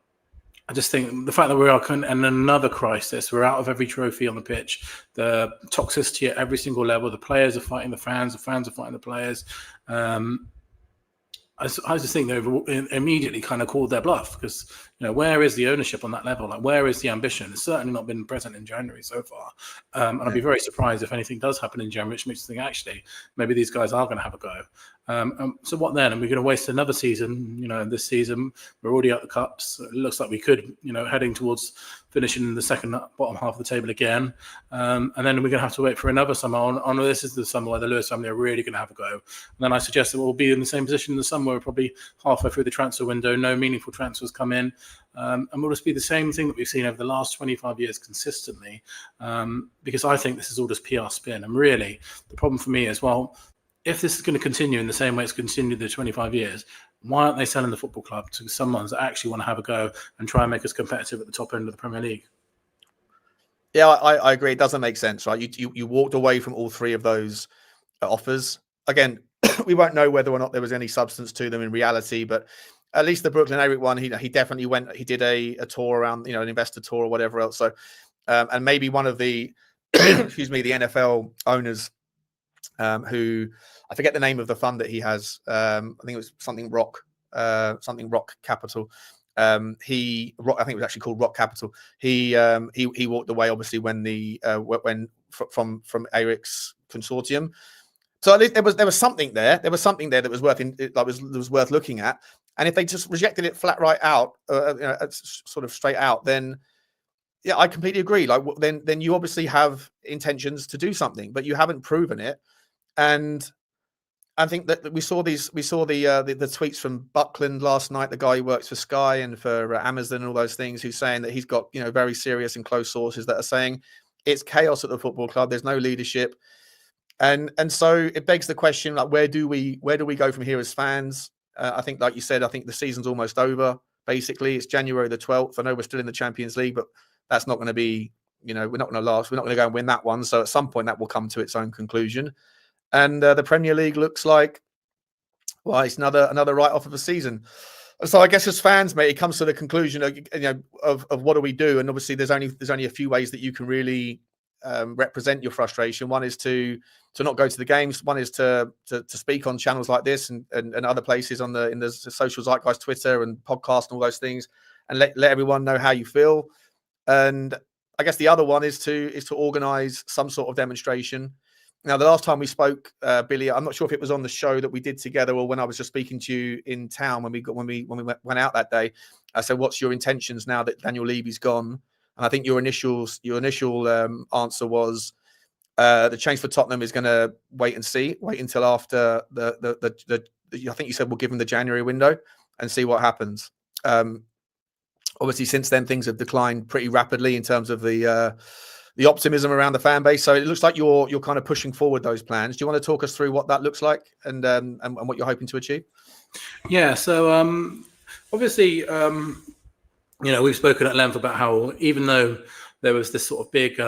I just think the fact that we are in another crisis, we're out of every trophy on the pitch, the toxicity at every single level, the players are fighting the fans are fighting the players. I just think they've immediately kind of called their bluff, because where is the ownership on that level? Like, where is the ambition? It's certainly not been present in January so far, and I'd be very surprised if anything does happen in January, which makes me think actually maybe these guys are going to have a go. So what then? And we're going to waste another season. This season we're already at the cups. It looks like we could, heading towards finishing in the bottom half of the table again, and then we're going to have to wait for another summer. On this is the summer where the Lewis family are really going to have a go. And then I suggest that we'll be in the same position in the summer, where we're probably halfway through the transfer window, no meaningful transfers come in, And will just be the same thing that we've seen over the last 25 years consistently, because I think this is all just PR spin. And really, the problem for me is, well, if this is going to continue in the same way it's continued the 25 years, why aren't they selling the football club to someone that actually want to have a go and try and make us competitive at the top end of the Premier League? Yeah, I agree. It doesn't make sense, right? You walked away from all three of those offers. Again, we won't know whether or not there was any substance to them in reality, but at least the Brooklyn Eric one, he definitely went. He did a tour around, an investor tour or whatever else. So, and maybe one of the, excuse me, the NFL owners, who I forget the name of the fund that he has. I think it was something Rock Capital. I think it was actually called Rock Capital. He walked away obviously when from Eric's consortium. So at least there was something there. There was something there that was worth looking at. And if they just rejected it flat right out, sort of straight out, then yeah, I completely agree. Like then you obviously have intentions to do something, but you haven't proven it. And I think that we saw the tweets from Buckland last night, the guy who works for Sky and for Amazon and all those things, who's saying that he's got very serious and close sources that are saying it's chaos at the football club. There's no leadership, and so it begs the question, like, where do we go from here as fans? I think, like you said, I think the season's almost over. Basically, it's January the 12th. I know we're still in the Champions League, but that's not going to be, we're not going to last. We're not going to go and win that one. So at some point, that will come to its own conclusion. And the Premier League looks like, well, it's another write-off of a season. So I guess as fans, mate, it comes to the conclusion of what do we do? And obviously, there's only a few ways that you can really represent your frustration. One is to not go to the games. One is to speak on channels like this and other places in the social zeitgeist, Twitter and podcast and all those things, and let everyone know how you feel. And I guess the other one is to organise some sort of demonstration. Now, the last time we spoke, Billie, I'm not sure if it was on the show that we did together or when I was just speaking to you in town when we went out that day. I said, "What's your intentions now that Daniel Levy's gone?" And I think your initial answer was the change for Tottenham is going to wait until after the I think you said we'll give him the January window and see what happens. Obviously, since then things have declined pretty rapidly in terms of the optimism around the fan base. So it looks like you're kind of pushing forward those plans. Do you want to talk us through what that looks like and what you're hoping to achieve? Yeah. So obviously, we've spoken at length about how even though there was this sort of big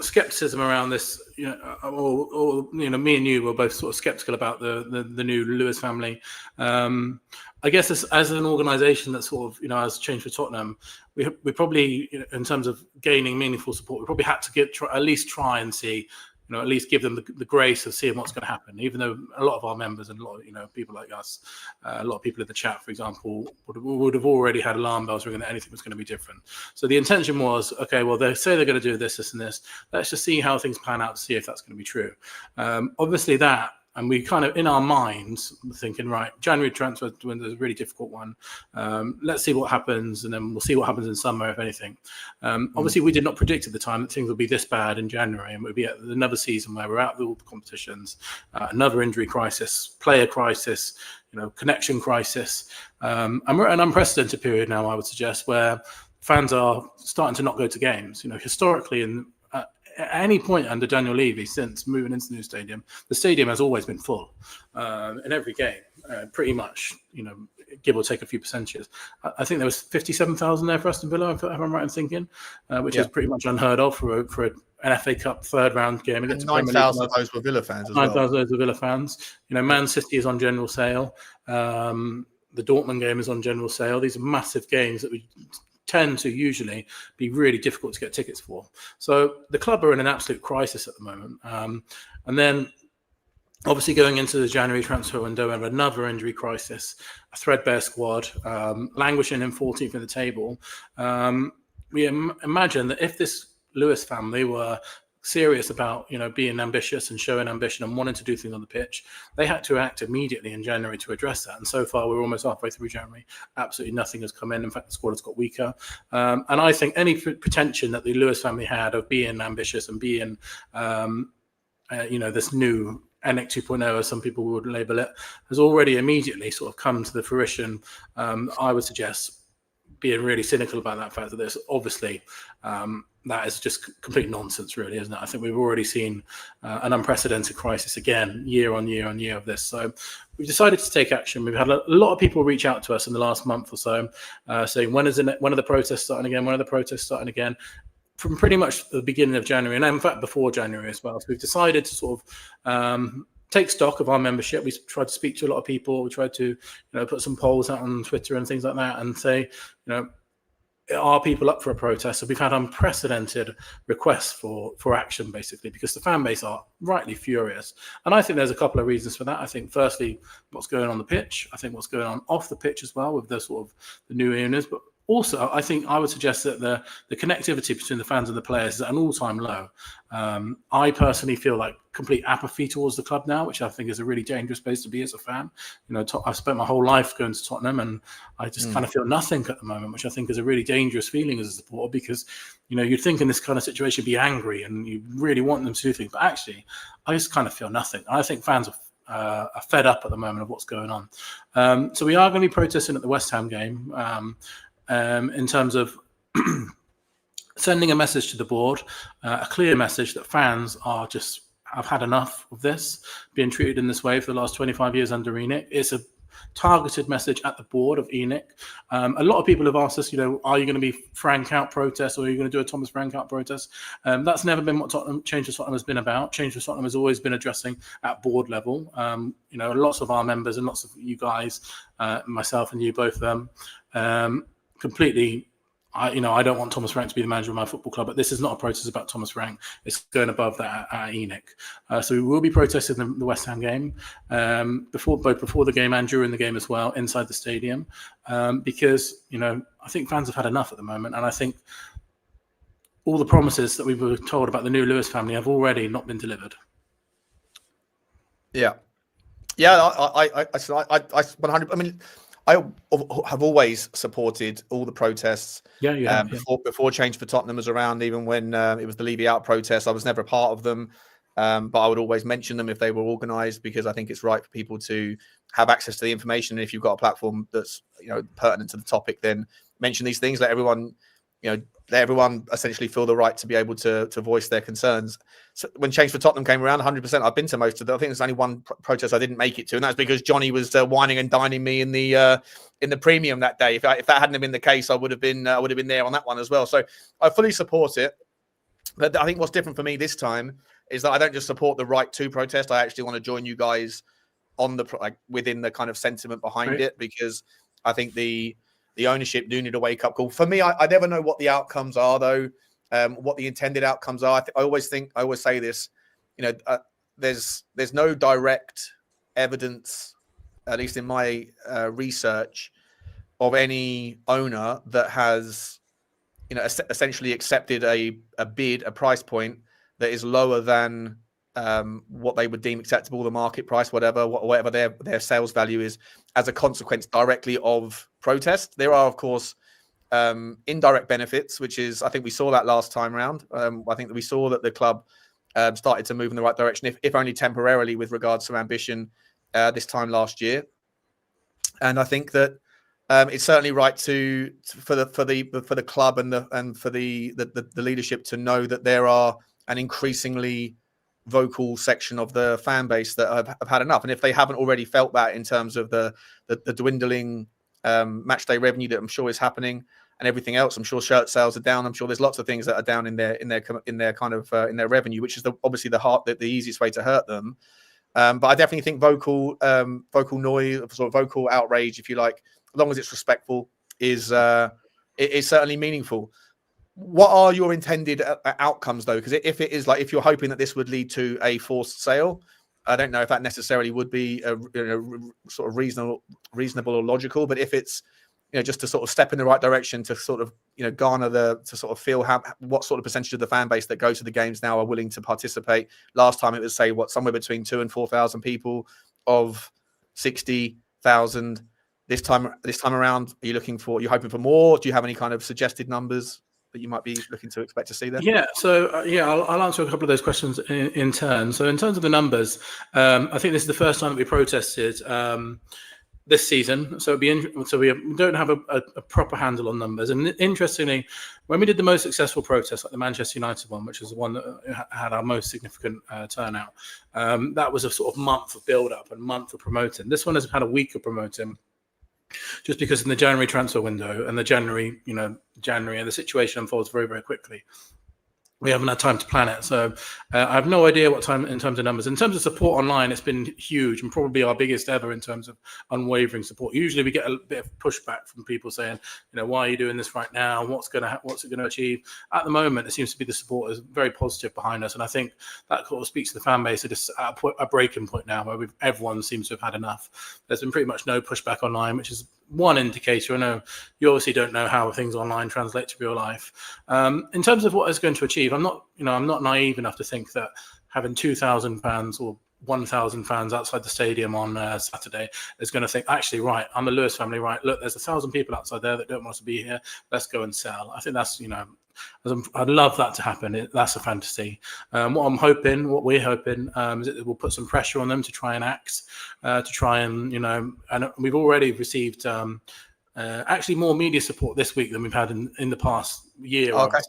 skepticism around this, me and you were both sort of skeptical about the new Lewis family. I guess as an organisation that sort of, has changed for Tottenham, we probably, in terms of gaining meaningful support, we probably had to at least try and see, at least give them the grace of seeing what's going to happen. Even though a lot of our members and a lot of, people like us, a lot of people in the chat, for example, would have already had alarm bells ringing that anything was going to be different. So the intention was, okay, well, they say they're going to do this, this, and this. Let's just see how things pan out to see if that's going to be true. Obviously that. And we kind of, in our minds, thinking, right, January transfer window is a really difficult one. Let's see what happens, and then we'll see what happens in summer, if anything. Obviously, we did not predict at the time that things would be this bad in January, and we'd be at another season where we're out of all the competitions, another injury crisis, player crisis, connection crisis. And we're at an unprecedented period now, I would suggest, where fans are starting to not go to games. Historically, at any point under Daniel Levy since moving into the new stadium, the stadium has always been full in every game, pretty much, give or take a few percentages. I think there was 57,000 there for Aston Villa, if I'm right in thinking, which is pretty much unheard of for an FA Cup third round game. 9,000 of those were Villa fans as well. 9,000 of those were Villa fans. Man City is on general sale. The Dortmund game is on general sale. These are massive games that we tend to usually be really difficult to get tickets for. So the club are in an absolute crisis at the moment. And then obviously going into the January transfer window, we have another injury crisis, a threadbare squad, languishing in 14th in the table. We imagine that if this Lewis family were serious about being ambitious and showing ambition and wanting to do things on the pitch, they had to act immediately in January to address that. And so far, we're almost halfway through January. Absolutely nothing has come in. In fact, the squad has got weaker. And I think any pretension that the Lewis family had of being ambitious and being, this new ENIC 2.0, as some people would label it, has already immediately sort of come to the fruition. I would suggest being really cynical about that fact that there's obviously that is just complete nonsense, really, isn't it? I think we've already seen an unprecedented crisis again, year on year on year of this. So we've decided to take action. We've had a lot of people reach out to us in the last month or so, saying when are the protests starting again? When are the protests starting again? From pretty much the beginning of January, and in fact before January as well. So we've decided to sort of take stock of our membership. We tried to speak to a lot of people. We tried to, put some polls out on Twitter and things like that, and say, are people up for a protest? So we've had unprecedented requests for action, basically, because the fan base are rightly furious. And I think there's a couple of reasons for that. I think, firstly, what's going on the pitch. I think what's going on off the pitch as well with the sort of the new owners. But also, I think I would suggest that the connectivity between the fans and the players is at an all-time low. I personally feel like complete apathy towards the club now, which I think is a really dangerous place to be as a fan. I've spent my whole life going to Tottenham, and I just kind of feel nothing at the moment, which I think is a really dangerous feeling as a supporter, because you'd think in this kind of situation be angry and you really want them to do things, but actually, I just kind of feel nothing. I think fans are fed up at the moment of what's going on. So we are going to be protesting at the West Ham game. In terms of sending a message to the board, a clear message that fans have had enough of this, being treated in this way for the last 25 years under ENIC. It's a targeted message at the board of ENIC. A lot of people have asked us, are you going to be Frank out protest, or are you going to do a Thomas Frank out protest? That's never been what Change for Tottenham has been about. Change for Tottenham has always been addressing at board level. Lots of our members and lots of you guys, myself and you both, completely, I don't want Thomas Frank to be the manager of my football club, but this is not a protest about Thomas Frank. It's going above that at ENIC. So we will be protesting the West Ham game, before the game and during the game as well, inside the stadium, because, I think fans have had enough at the moment, and I think all the promises that we were told about the new Lewis family have already not been delivered. Yeah. I 100. I mean, I have always supported all the protests. Before Change for Tottenham was around, even when it was the Levy out protest, I was never a part of them. But I would always mention them if they were organised, because I think it's right for people to have access to the information. And if you've got a platform that's pertinent to the topic, then mention these things. Let everyone essentially feel the right to be able to voice their concerns. So when Change for Tottenham came around, 100%, I've been to most of them. I think there's only one protest I didn't make it to, and that's because Johnny was whining and dining me in the premium that day. If that hadn't been the case, I would have been there on that one as well. So I fully support it. But I think what's different for me this time is that I don't just support the right to protest. I actually want to join you guys on within the kind of sentiment behind it, because I think the ownership do need a wake-up call. For me, I never know what the outcomes are, though, what the intended outcomes are. I always say this, there's no direct evidence, at least in my research, of any owner that has, essentially accepted a price point that is lower than what they would deem acceptable, the market price, whatever their sales value is, as a consequence directly of protest. There are, of course, indirect benefits, which is, I think we saw that last time around. I think that we saw that the club started to move in the right direction, if only temporarily, with regards to ambition this time last year. And I think that it's certainly right for the club and for the leadership to know that there are an increasingly vocal section of the fan base that have had enough. And if they haven't already felt that in terms of the dwindling match day revenue that I'm sure is happening, and everything else, I'm sure shirt sales are down. I'm sure there's lots of things that are down in their revenue, which is obviously the easiest way to hurt them. But I definitely think vocal noise, sort of vocal outrage, if you like, as long as it's respectful, is certainly meaningful. What are your intended outcomes, though? Because if it is if you're hoping that this would lead to a forced sale, I don't know if that necessarily would be sort of reasonable or logical. But if it's just to sort of step in the right direction to sort of garner to sort of feel what sort of percentage of the fan base that go to the games now are willing to participate. Last time it was somewhere between 2,000 and 4,000 people of 60,000. This time around, you're hoping for more? Do you have any kind of suggested numbers that you might be looking to expect to see there? Yeah, so I'll answer a couple of those questions in turn. So in terms of the numbers, I think this is the first time that we protested this season. So we don't have a proper handle on numbers. And interestingly, when we did the most successful protest, like the Manchester United one, which was the one that had our most significant turnout, that was a sort of month of build-up and month of promoting. This one has had a week of promoting, just because in the January transfer window and the January and the situation unfolds very, very quickly. We haven't had time to plan it. So I have no idea what time in terms of numbers. In terms of support online, it's been huge and probably our biggest ever in terms of unwavering support. Usually we get a bit of pushback from people saying, why are you doing this right now? What's it going to achieve? At the moment, it seems to be the support is very positive behind us. And I think that sort of speaks to the fan base. It's at a breaking point now where everyone seems to have had enough. There's been pretty much no pushback online, which is one indicator. I know you obviously don't know how things online translate to real life. In terms of what it's going to achieve, I'm not naive enough to think that having 2,000 fans or 1,000 fans outside the stadium on Saturday is going to think, actually, right, I'm a Lewis family, right? Look, there's 1,000 people outside there that don't want us to be here. Let's go and sell. I think that's, I'd love that to happen. That's a fantasy. What we're hoping is that it will put some pressure on them to try and act, and we've already received actually more media support this week than we've had in the past year. Okay.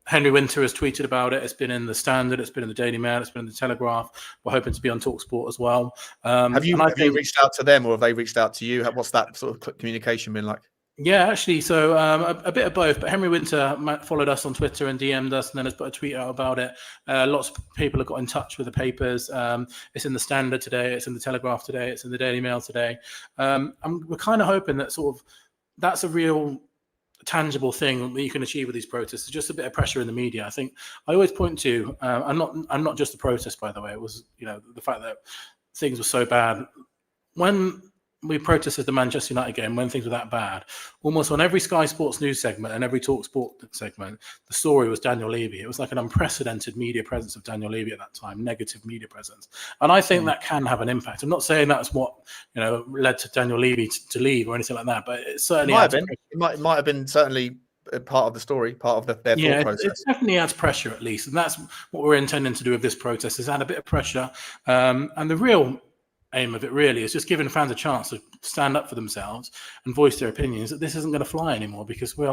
Henry Winter has tweeted about it. It's been in the Standard. It's been in the Daily Mail. It's been in the Telegraph. We're hoping to be on TalkSport as well. Have you reached out to them, or have they reached out to you? What's that sort of communication been like? Yeah, actually, so a bit of both. But Henry Winter followed us on Twitter and DM'd us, and then has put a tweet out about it. Lots of people have got in touch with the papers. It's in the Standard today. It's in the Telegraph today. It's in the Daily Mail today. And we're kind of hoping that that's a real tangible thing that you can achieve with these protests. It's just a bit of pressure in the media. I think I always point to, I'm not just the protest, by the way. It was, the fact that things were so bad. When we protested the Manchester United game, when things were that bad, almost on every Sky Sports news segment and every TalkSport segment, the story was Daniel Levy. It was like an unprecedented media presence of Daniel Levy at that time, negative media presence. And I think that can have an impact. I'm not saying that's what led to Daniel Levy to leave or anything like that, but it certainly it might have been certainly part of the story, part of their thought process. It definitely adds pressure, at least, and that's what we're intending to do with this protest: is add a bit of pressure. And the real aim of it really is just giving fans a chance to stand up for themselves and voice their opinions, that this isn't going to fly anymore, because we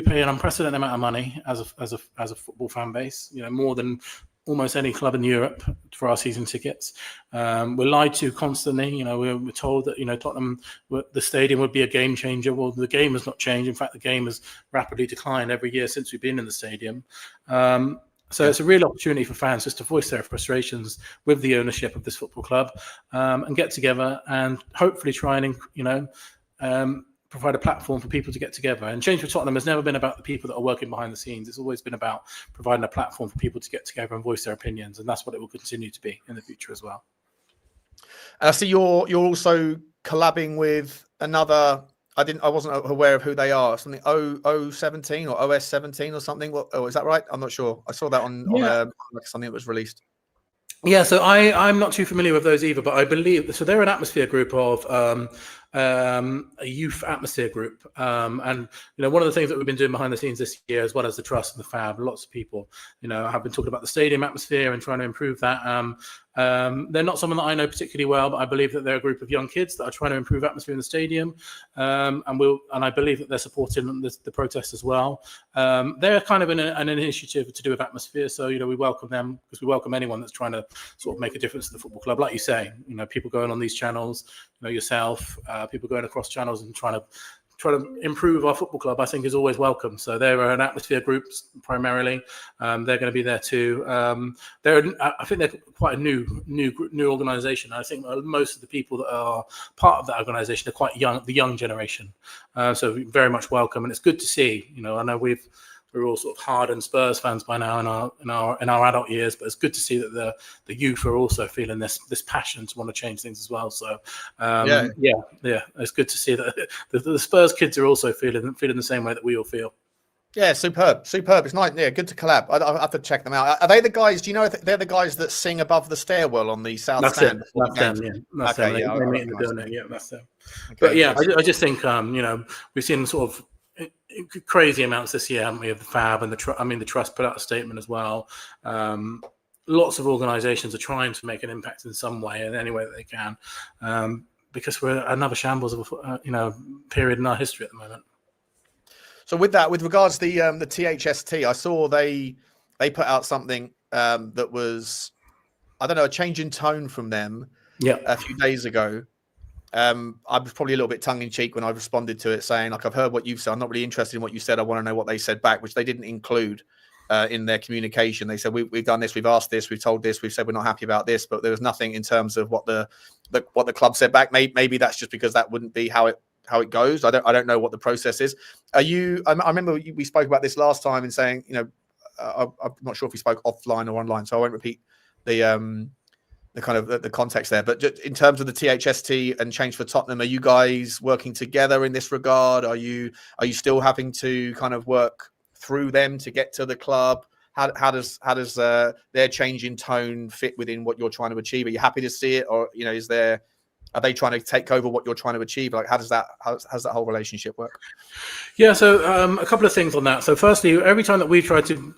pay an unprecedented amount of money as a football fan base, more than almost any club in Europe for our season tickets. We're lied to constantly. We're told that Tottenham, the stadium would be a game changer. Well, the game has not changed. In fact, the game has rapidly declined every year since we've been in the stadium. So it's a real opportunity for fans just to voice their frustrations with the ownership of this football club, and get together and hopefully try and provide a platform for people to get together. And Change for Tottenham has never been about the people that are working behind the scenes. It's always been about providing a platform for people to get together and voice their opinions, and that's what it will continue to be in the future as well. I see you're also collabing with another. I wasn't aware of who they are. Something O17 or OS17 or something. Oh, is that right? I'm not sure. I saw that on something that was released. Yeah, so I'm not too familiar with those either, but I believe so. They're an atmosphere group of a youth atmosphere group, and one of the things that we've been doing behind the scenes this year, as well as the trust and the fab, lots of people have been talking about the stadium atmosphere and trying to improve that. They're not someone that I know particularly well, but I believe that they're a group of young kids that are trying to improve atmosphere in the stadium, and I believe that they're supporting the protest as well. They're kind of an initiative to do with atmosphere, so we welcome them, because we welcome anyone that's trying to sort of make a difference to the football club. Like you say, people going on these channels, yourself, people going across channels and trying to improve our football club, I think, is always welcome. So they're an atmosphere group primarily. They're going to be there too. I think they're quite a new organisation. I think most of the people that are part of that organisation are quite young, the young generation. So very much welcome, and it's good to see. I know we're all sort of hardened Spurs fans by now in our adult years, but it's good to see that the youth are also feeling this passion to want to change things as well. So it's good to see that the Spurs kids are also feeling the same way that we all feel. Yeah, superb. It's nice. Yeah, good to collab. I have to check them out. Are they the guys? Do you know if they're the guys that sing above the stairwell on the south stand? That's them. Yeah, that's them. They meet in the building. Yeah, that's them. Okay, but yeah, I just think we've seen sort of crazy amounts this year, haven't we, of the FAB and the Trust put out a statement as well. Lots of organisations are trying to make an impact in some way, in any way that they can, because we're another shambles of a period in our history at the moment. So with regards to the THST, I saw they put out something that was, I don't know, a change in tone from them a few days ago. I was probably a little bit tongue-in-cheek when I responded to it, saying, like, I've heard what you've said. I'm not really interested in what you said. I want to know what they said back, which they didn't include in their communication. They said, we've done this, we've asked this, we've told this, we've said we're not happy about this, but there was nothing in terms of what the club said back. Maybe that's just because that wouldn't be how it goes. I don't know what the process is. I remember we spoke about this last time and saying, I'm not sure if we spoke offline or online, so I won't repeat the kind of the context there. But just in terms of the THST and Change for Tottenham, are you guys working together in this regard? Are you still having to kind of work through them to get to the club? How does their change in tone fit within what you're trying to achieve? Are you happy to see it, or are they trying to take over what you're trying to achieve? Like, how does that whole relationship work? Yeah, so a couple of things on that. So firstly, every time that we've tried to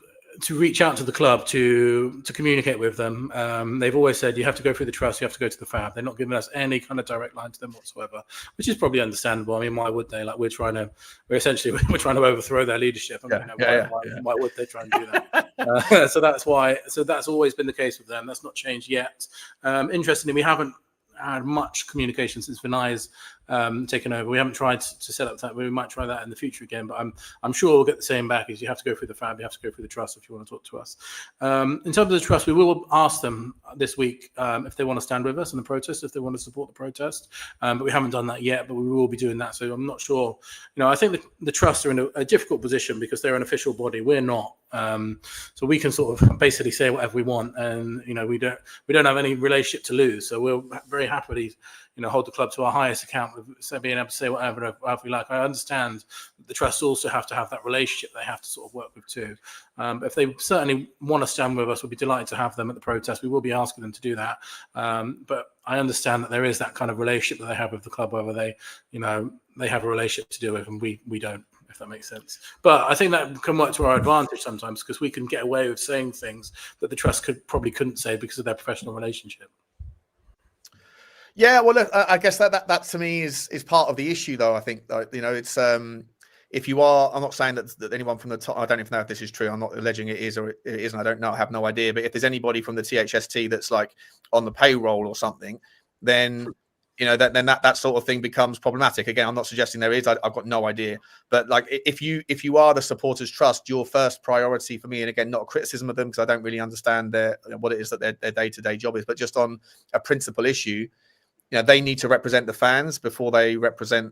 reach out to the club to communicate with them, they've always said you have to go through the Trust, you have to go to the FAB. They're not giving us any kind of direct line to them whatsoever, which is probably understandable. I mean, why would they? Like, we're trying to overthrow their leadership. Why would they try and do that? So that's why. So that's always been the case with them. That's not changed yet. Interestingly, we haven't had much communication since Vinay's taken over. We haven't tried to set up that. We might try that in the future again, but I'm sure we'll get the same back. Is you have to go through the FAB, you have to go through the Trust if you want to talk to us. In terms of the Trust, we will ask them this week if they want to stand with us in the protest, if they want to support the protest, but we haven't done that yet, but we will be doing that. So I'm not sure. I think the Trust are in a difficult position because they're an official body. We're not. So we can sort of basically say whatever we want, and we don't have any relationship to lose. So we'll very happily hold the club to our highest account, being able to say whatever we like. I understand that the Trust also have to have that relationship they have to sort of work with too. If they certainly want to stand with us, we'll be delighted to have them at the protest. We will be asking them to do that. But I understand that there is that kind of relationship that they have with the club, whether they have a relationship to do with, and we don't, if that makes sense. But I think that can work to our advantage sometimes, because we can get away with saying things that the Trust probably couldn't say because of their professional relationship. Yeah, well, look, I guess that to me is part of the issue, though. I think it's if you are, I'm not saying that anyone from the top, I don't even know if this is true. I'm not alleging it is or it isn't. I don't know. I have no idea. But if there's anybody from the THST that's like on the payroll or something, then then that sort of thing becomes problematic. Again, I'm not suggesting there is. I've got no idea. But like, if you are the Supporters Trust, your first priority for me, and again, not a criticism of them because I don't really understand what it is that their day-to-day job is, but just on a principal issue. They need to represent the fans before they represent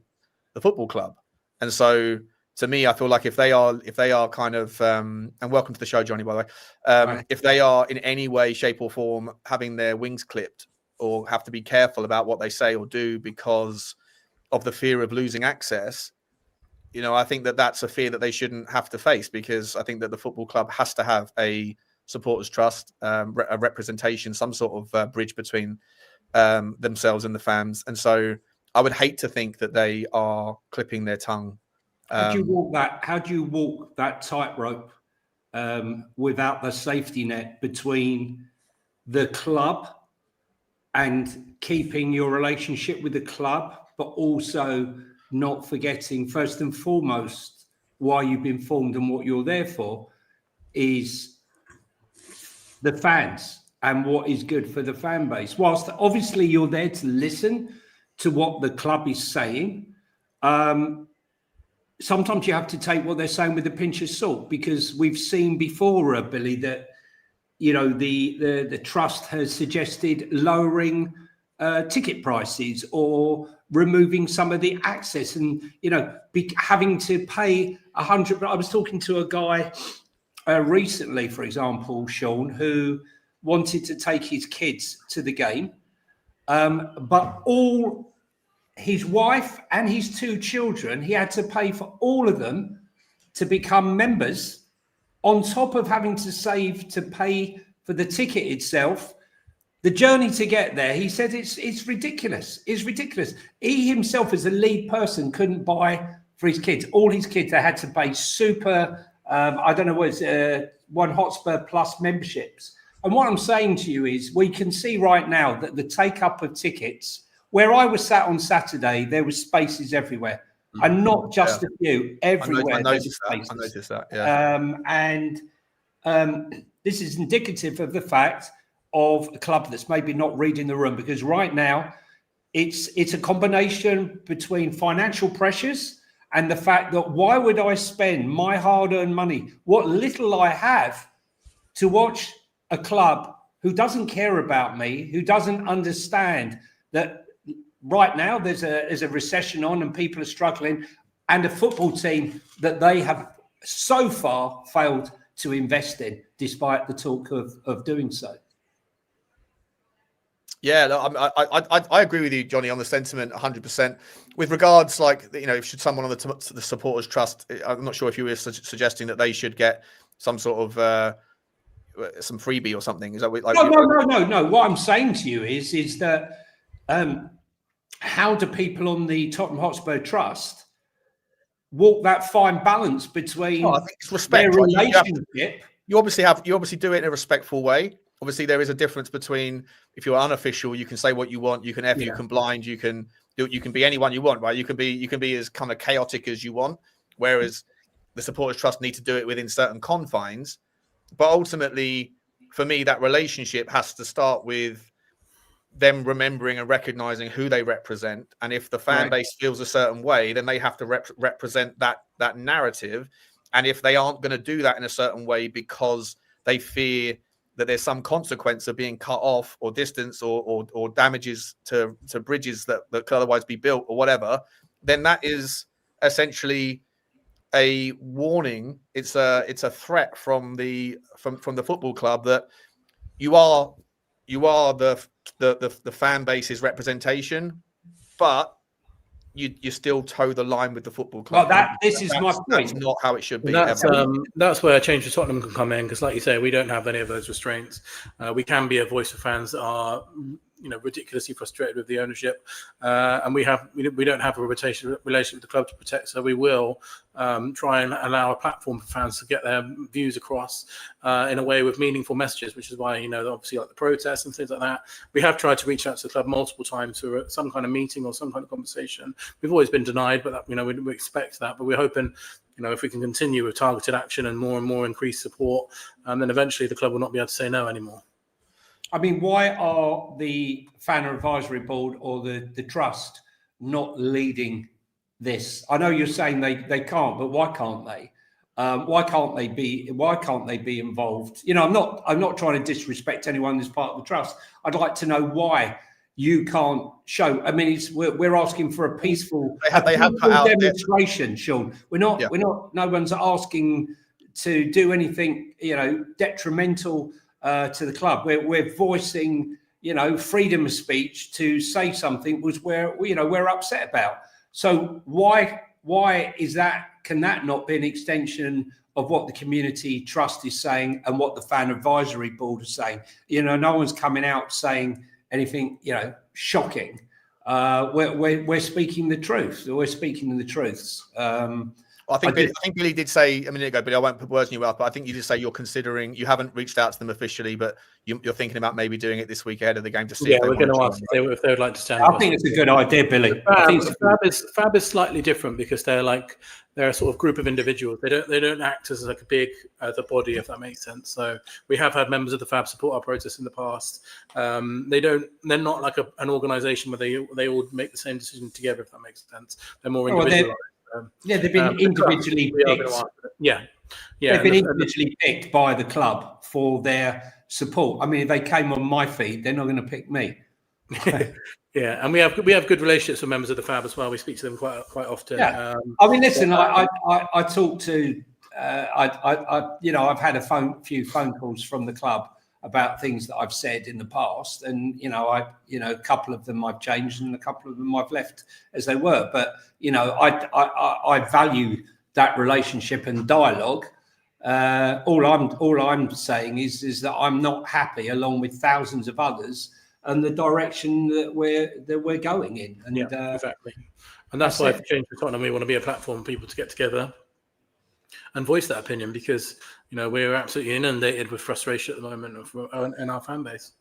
the football club. And so to me, I feel like if they are kind of, and welcome to the show, Johnny, by the way, Right. If they are in any way, shape or form having their wings clipped or have to be careful about what they say or do because of the fear of losing access, I think that's a fear that they shouldn't have to face, because I think that the football club has to have a Supporters Trust, a representation, some sort of bridge between themselves and the fans. And so I would hate to think that they are clipping their tongue. How do you walk that tightrope without the safety net between the club and keeping your relationship with the club, but also not forgetting, first and foremost, why you've been formed and what you're there for is the fans and what is good for the fan base. Whilst obviously you're there to listen to what the club is saying, sometimes you have to take what they're saying with a pinch of salt, because we've seen before, Billie, that the Trust has suggested lowering ticket prices or removing some of the access, and having to pay $100. But I was talking to a guy recently, for example, Sean, who wanted to take his kids to the game, but all his wife and his two children, he had to pay for all of them to become members, on top of having to save to pay for the ticket itself. The journey to get there, he said, it's ridiculous. It's ridiculous. He himself, as a lead person, couldn't buy for his kids. All his kids, they had to pay super, I don't know what it's, one Hotspur Plus memberships. And what I'm saying to you is we can see right now that the take-up of tickets, where I was sat on Saturday, there was spaces everywhere. And not just a few, everywhere. I noticed that, yeah. This is indicative of the fact of a club that's maybe not reading the room, because right now it's a combination between financial pressures and the fact that why would I spend my hard-earned money, what little I have, to watch a club who doesn't care about me, who doesn't understand that right now there's a recession on and people are struggling, and a football team that they have so far failed to invest in, despite the talk of doing so. Yeah, I agree with you, Johnny, on the sentiment 100%. With regards, should someone on the supporters trust, I'm not sure if you were suggesting that they should get some sort of some freebie or something. Is that like? No. What I'm saying to you is that how do people on the Tottenham Hotspur Trust walk that fine balance between I think it's respect, their relationship? You obviously do it in a respectful way. Obviously, there is a difference between, if you're unofficial, you can say what you want, you can you can blind, you can be anyone you want, right? You can be as kind of chaotic as you want. Whereas the supporters trust need to do it within certain confines. But ultimately, for me, that relationship has to start with them remembering and recognizing who they represent. And if the fan base feels a certain way, then they have to represent that narrative. And if they aren't going to do that in a certain way because they fear that there's some consequence of being cut off or distance or damages to bridges that could otherwise be built or whatever, then that is essentially a warning. It's a threat from the football club that you are the fan base's representation, but you still toe the line with the football club. Well, this is my point. That's not how it should be. That's where a change to Tottenham can come in, because, like you say, we don't have any of those restraints. We can be a voice for fans that are, ridiculously frustrated with the ownership, and we don't have a relationship with the club to protect. So we will try and allow a platform for fans to get their views across in a way with meaningful messages, which is why, obviously, like the protests and things like that, we have tried to reach out to the club multiple times through some kind of meeting or some kind of conversation. We've always been denied, but that, we expect that. But we're hoping, if we can continue with targeted action and more increased support, then eventually the club will not be able to say no anymore. I mean, why are the fan advisory board or the trust not leading this? I know you're saying they can't, but why can't they? Why can't they be involved? I'm not trying to disrespect anyone who's part of the trust. I'd like to know why you can't show. I mean, we're asking for a peaceful demonstration, Sean. We're not. No one's asking to do anything, detrimental to the club. We're voicing, freedom of speech to say something was where we're upset about. So why is that? Can that not be an extension of what the community trust is saying and what the fan advisory board is saying? No one's coming out saying anything, shocking. We're speaking the truth. We're speaking the truths. I think Billie did say a minute ago, but I won't put words in your mouth. But I think you did say you haven't reached out to them officially, but you're thinking about maybe doing it this week ahead of the game to see. We're going to ask if they would like to stand. I think it's a good idea, Billie. Fab is slightly different because they're a sort of group of individuals. They don't act as like a big the body, if that makes sense. So we have had members of the Fab support our protest in the past. They're not like an organisation where they all make the same decision together, if that makes sense. They're more individual. They've been individually picked. They've been individually picked by the club for their support. I mean, if they came on my feed, they're not going to pick me. Yeah, and we have good relationships with members of the Fab as well. We speak to them quite often. Yeah. I mean, listen, I talk to I've had a few phone calls from the club about things that I've said in the past, and a couple of them I've changed and a couple of them I've left as they were. But I value that relationship and dialogue. All I'm saying is that I'm not happy, along with thousands of others, and the direction that we're going in. And exactly. And that's why for Change for Tottenham, we want to be a platform for people to get together and voice that opinion, because we're absolutely inundated with frustration at the moment in our fan base.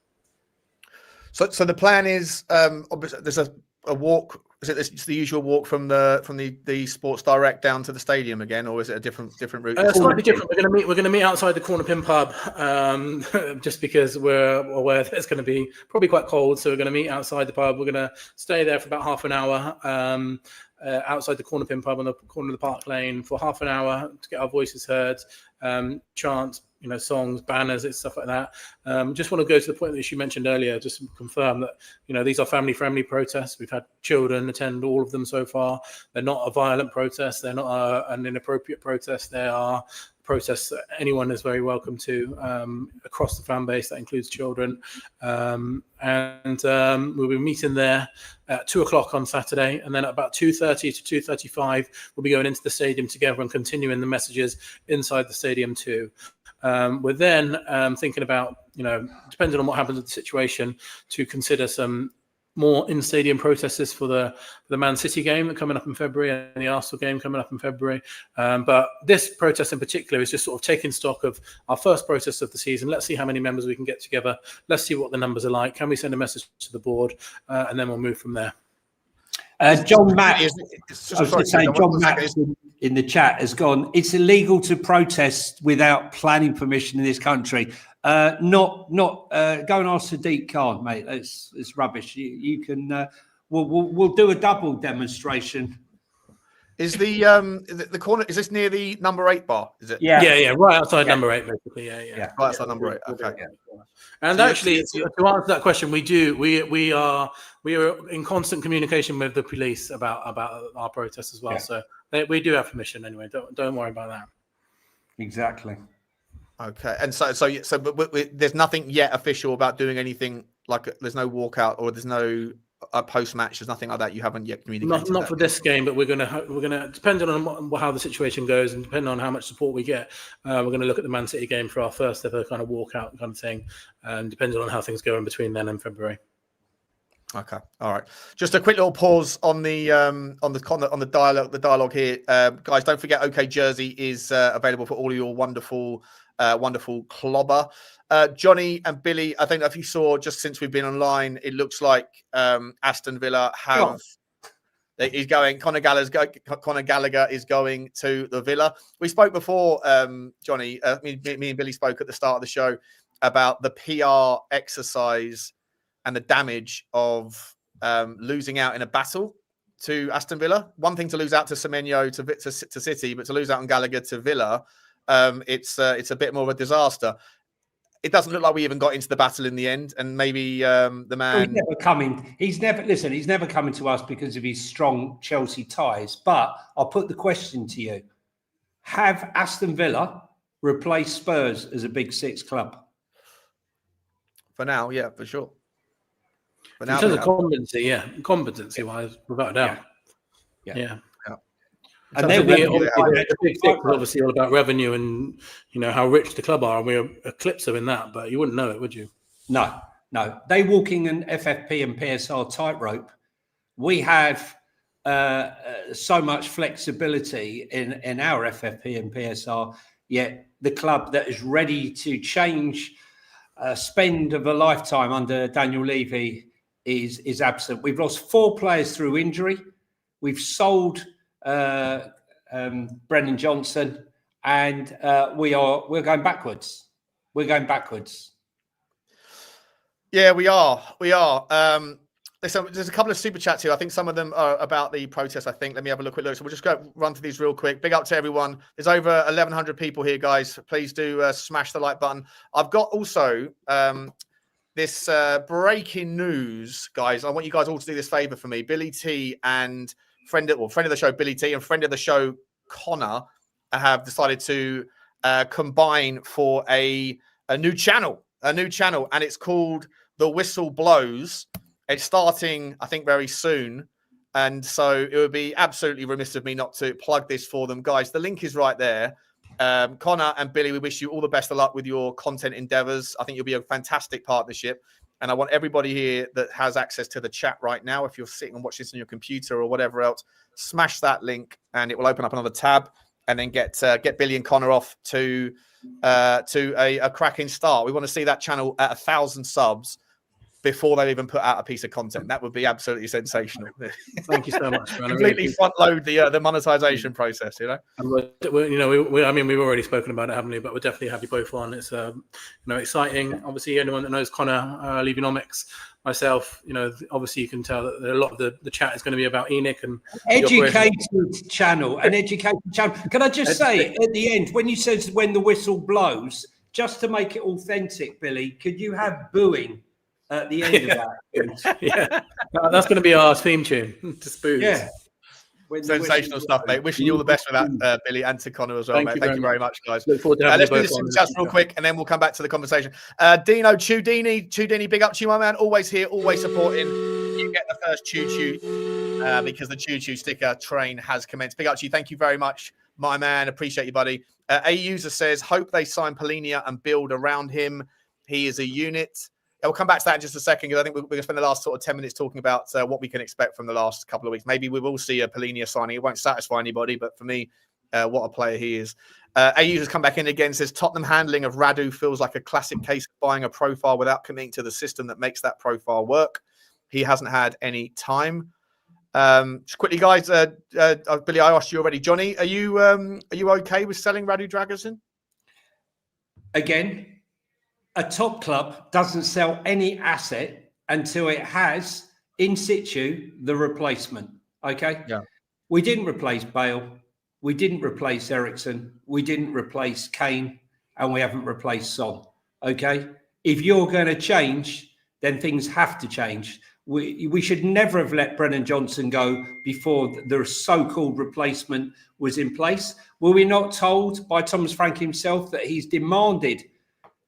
So the plan is obviously there's a walk. Is it the usual walk from the Sports Direct down to the stadium again, or is it a different route? Slightly different. We're going to meet outside the Corner Pin pub, just because we're aware that it's going to be probably quite cold. So we're going to meet outside the pub. We're going to stay there for about half an hour outside the Corner Pin pub on the corner of the Park Lane for half an hour to get our voices heard, chant, songs, banners, and stuff like that. Just want to go to the point that you mentioned earlier, just to confirm that, these are family-friendly protests. We've had children attend all of them so far. They're not a violent protest. They're not an inappropriate protest. They are protests that anyone is very welcome to across the fan base. That includes children. And we'll be meeting there at 2:00 on Saturday. And then at about 2:30 to 2:35, we'll be going into the stadium together and continuing the messages inside the stadium too. We're then thinking about, depending on what happens with the situation, to consider some more in-stadium protests for the Man City game coming up in February and the Arsenal game coming up in February. But this protest in particular is just sort of taking stock of our first protest of the season. Let's see how many members we can get together. Let's see what the numbers are like. Can we send a message to the board? And then we'll move from there. John Matt, John Matt in the chat has gone, it's illegal to protest without planning permission in this country. Not go and ask Sadiq Khan, mate. It's rubbish. You can we'll do a double demonstration. Is the corner, is this near the number 8 bar? Is it? Yeah, right outside number 8, basically. Yeah. Right outside number 8. Okay. Yeah. And so actually, to answer that question, we are in constant communication with the police about our protests as well. Yeah. So we do have permission anyway. Don't worry about that. Exactly. Okay. And but there's nothing yet official about doing anything, like there's no walkout or there's no post match. There's nothing like that. You haven't yet communicated. Not for this game, but we're gonna depending on how the situation goes and depending on how much support we get, we're gonna look at the Man City game for our first ever kind of walkout kind of thing, and depending on how things go in between then and February. Okay, all right. Just a quick little pause on the dialogue here, guys. Don't forget, OK Jersey is available for all of your wonderful clobber. Johnny and Billie, I don't know if you saw, just since we've been online, it looks like Aston Villa have. He's going. Conor Gallagher is going to the Villa. We spoke before, Johnny. Me and Billie spoke at the start of the show about the PR exercise and the damage of losing out in a battle to Aston Villa. One thing to lose out to Semenyo to City, but to lose out on Gallagher to Villa, it's a bit more of a disaster. It doesn't look like we even got into the battle in the end, and maybe the man. He's never coming. He's never coming to us because of his strong Chelsea ties. But I'll put the question to you: have Aston Villa replaced Spurs as a Big Six club? For now, yeah, for sure. In terms of competency-wise, without a doubt. Yeah. And then the Big Six is obviously all about revenue and how rich the club are, and we're eclipsed in that. But you wouldn't know it, would you? No. They walking an FFP and PSR tightrope. We have so much flexibility in our FFP and PSR. Yet the club that is ready to change spend of a lifetime under Daniel Levy is absent. We've lost 4 players through injury. We've sold Brennan Johnson, and we're going backwards. Yeah, we are. There's a couple of super chats here. I think some of them are about the protest. I think. Let me have a quick look. So we'll just run through these real quick. Big up to everyone. There's over 1,100 people here, guys. Please do smash the like button. I've got also this breaking news, guys. I want you guys all to do this favor for me. Billie T and friend of the show, Billie T, and friend of the show, Connor, have decided to combine for a new channel, and it's called The Whistle Blows. It's starting, I think, very soon, and so it would be absolutely remiss of me not to plug this for them, guys. The link is right there. Connor and Billie, we wish you all the best of luck with your content endeavors. I think you'll be a fantastic partnership. And I want everybody here that has access to the chat right now, if you're sitting and watching this on your computer or whatever else, smash that link and it will open up another tab, and then get Billie and Connor off to a cracking start. We want to see that channel at 1,000 subs before they even put out a piece of content. That would be absolutely sensational. Thank you so much, man. Completely front load the monetization process, you know. And we've already spoken about it, haven't we? But we'll definitely have you both on. It's exciting. Obviously, anyone that knows Connor Levinomics, myself, obviously you can tell that a lot of the chat is going to be about ENIC and educated channel. Can I just say at the end, when you said when the whistle blows, just to make it authentic, Billie, could you have booing at the end of that? Yeah, that's going to be our theme tune. To spoons. Yeah. Sensational stuff, mate. Wishing you all the best for that, Billie, and to Connor as well, mate. Thank you very much, guys. Look forward to having let's do this in chats real quick, and then we'll come back to the conversation. Dino Chudini, big up to you, my man. Always here, always supporting. You get the first choo-choo because the choo-choo sticker train has commenced. Big up to you. Thank you very much, my man. Appreciate you, buddy. A user says, hope they sign Polinia and build around him. He is a unit. We'll come back to that in just a second, because I think we're going to spend the last sort of 10 minutes talking about what we can expect from the last couple of weeks. Maybe we will see a Polinia signing. It won't satisfy anybody, but for me, what a player he is. A user's come back in again, says Tottenham handling of Radu feels like a classic case of buying a profile without committing to the system that makes that profile work. He hasn't had any time. Just quickly, guys, Billie, I asked you already. Johnny, are you okay with selling Radu Dragusin? Again, a top club doesn't sell any asset until it has in situ the replacement. Okay. Yeah. We didn't replace Bale. We didn't replace Ericsson. We didn't replace Kane, and we haven't replaced Son. Okay. If you're going to change, then things have to change. We should never have let Brennan Johnson go before the so-called replacement was in place. Were we not told by Thomas Frank himself that he's demanded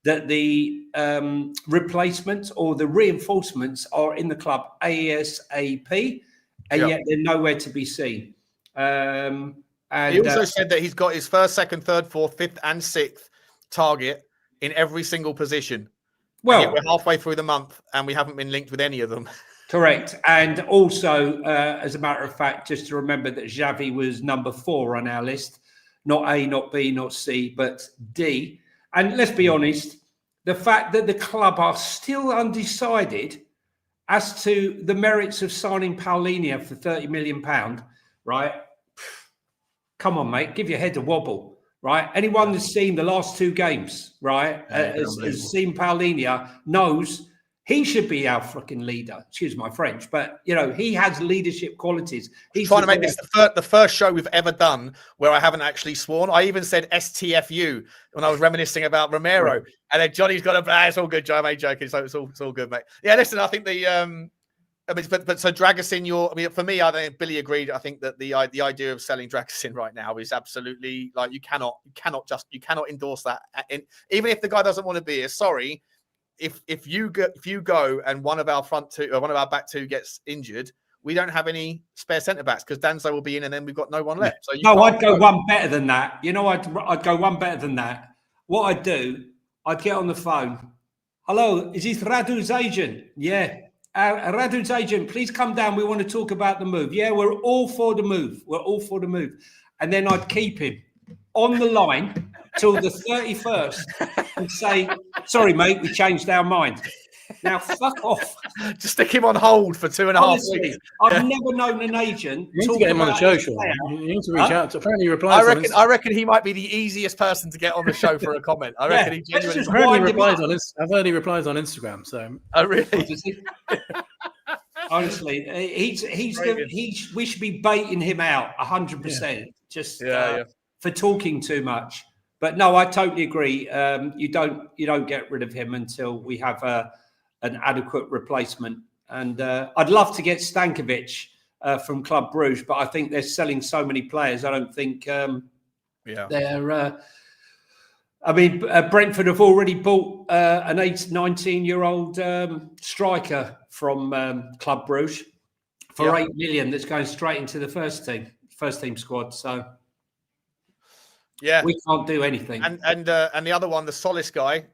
that the replacements or the reinforcements are in the club ASAP, and yet they're nowhere to be seen. And he also said that he's got his first, second, third, fourth, fifth, and sixth target in every single position. Well, we're halfway through the month, and we haven't been linked with any of them. Correct. And also, as a matter of fact, just to remember that Xavi was number 4 on our list, not A, not B, not C, but D. And let's be honest, the fact that the club are still undecided as to the merits of signing Paulinho for £30 million, right? Come on, mate, give your head a wobble, right? Anyone that's seen the last 2 games, right, has seen Paulinho knows he should be our fucking leader. Excuse my French, but he has leadership qualities. He's trying to make this the first show we've ever done where I haven't actually sworn. I even said STFU when I was reminiscing about Romero, right. And then Johnny's got it's all good, Joe. I made joking, so it's all good, mate. Yeah, listen, I think but so Dragusin, for me, I think Billie agreed. I think that the idea of selling Dragusin right now is absolutely you cannot endorse that. And even if the guy doesn't want to be here, sorry. If you go and one of our front two or one of our back two gets injured, we don't have any spare centre backs because Danzo will be in, and then we've got no one left. So I'd go one better than that. I'd go one better than that. What I'd do, I'd get on the phone. Hello, is this Radu's agent? Yeah, Radu's agent. Please come down. We want to talk about the move. Yeah, we're all for the move. And then I'd keep him on the line till the 31st and say, sorry, mate, we changed our mind. Now, fuck off. Just stick him on hold for 2.5 weeks. I've never known an agent. You need to get him on the show, Sean. You need to reach out to. Apparently, he replies. I reckon he might be the easiest person to get on the show for a comment. I reckon he genuinely replies on. I've heard he replies on Instagram. So, oh really? Honestly, we should be baiting him out 100%. Just for talking too much. But no, I totally agree. You don't get rid of him until we have an adequate replacement. And I'd love to get Stankovic from Club Brugge, but I think they're selling so many players. I don't think they're. Brentford have already bought an 19-year-old striker from Club Brugge for $8 million. That's going straight into the first team squad. So. Yeah, we can't do anything. And the other one, the Solis guy,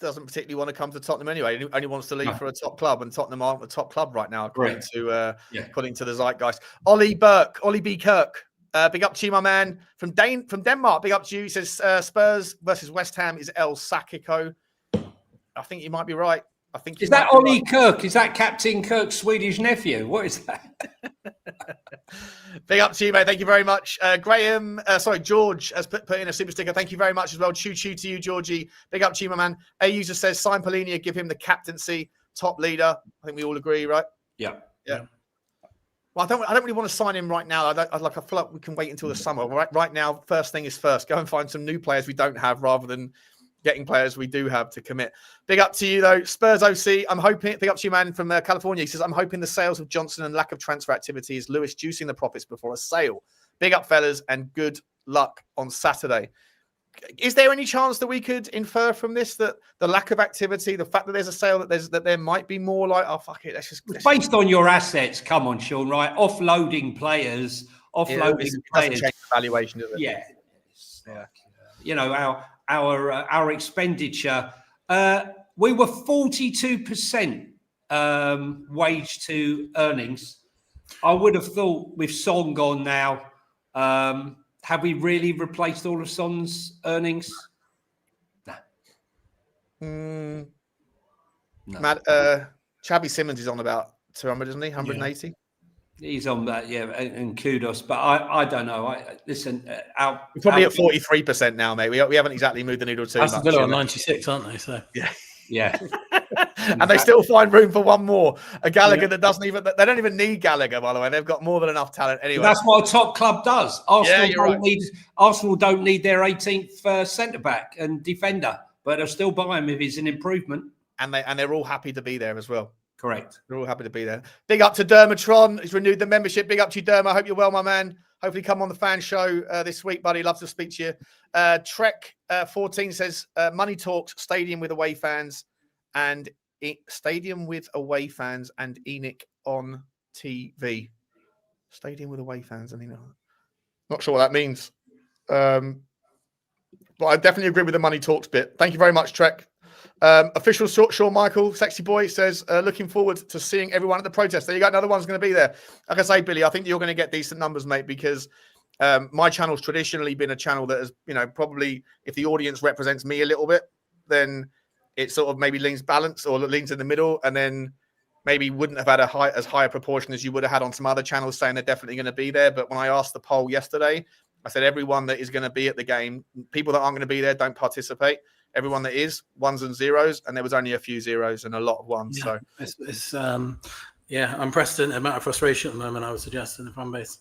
doesn't particularly want to come to Tottenham anyway. He only wants to leave for a top club, and Tottenham aren't a top club right now, according to the zeitgeist. Ollie B. Kirk. Big up to you, my man. From Denmark, big up to you. He says Spurs versus West Ham is El Sakiko. I think you might be right. Is that Ollie Kirk? Is that Captain Kirk's Swedish nephew? What is that? Big up to you, mate. Thank you very much. George has put in a super sticker. Thank you very much as well. Choo to you, Georgie. Big up to you, my man. A user says sign Polinia, give him the captaincy, top leader. I think we all agree, right? Yeah. Well, I don't really want to sign him right now. I feel like we can wait until the summer. Right now, first thing is first. Go and find some new players we don't have, rather than getting players we do have to commit. Big up to you, though. Spurs OC, I'm hoping, big up to you, man, from California. He says, I'm hoping the sales of Johnson and lack of transfer activity is Lewis juicing the profits before a sale. Big up, fellas, and good luck on Saturday. Is there any chance that we could infer from this that the lack of activity, the fact that there's a sale, that there might be more like, oh, fuck it, based on your assets, come on, Sean, right? Offloading players. It doesn't change the valuation, does it? Yeah. You know, our expenditure, we were 42% wage to earnings. I would have thought with Son gone now, have we really replaced all of Son's earnings? No. Chabby Simmons is on about 200, isn't he? 180? Yeah. He's on that, and kudos. But I don't know. Listen, we're probably at 43% now, mate. We haven't exactly moved the needle too much. Aston Villa on 96, aren't they? So yeah. And they still find room for one more. A Gallagher that they don't even need Gallagher, by the way. They've got more than enough talent anyway. That's what a top club does. Arsenal don't need their 18th centre-back and defender, but they'll still buy him if he's an improvement. And they're all happy to be there as well. Correct. They're all happy to be there. Big up to Dermatron. He's renewed the membership. Big up to you, Derma. I hope you're well, my man. Hopefully come on the fan show this week, buddy. Love to speak to you. Trek 14 says, money talks, stadium with away fans and ENIC on TV. Stadium with away fans. I mean, not sure what that means. But I definitely agree with the money talks bit. Thank you very much, Trek. Official Shawn Michael, sexy boy, says, looking forward to seeing everyone at the protest. There you go. Another one's going to be there. Like I say, Billy, I think you're going to get decent numbers, mate, because my channel's traditionally been a channel that has, probably if the audience represents me a little bit, then it sort of maybe leans balanced or leans in the middle, and then maybe wouldn't have had as high a proportion as you would have had on some other channels saying they're definitely going to be there. But when I asked the poll yesterday, I said everyone that is going to be at the game, people that aren't going to be there don't participate. Everyone that is, ones and zeros, and there was only a few zeros and a lot of ones. Yeah, so it's unprecedented amount of frustration at the moment, I would suggest, in the fan base.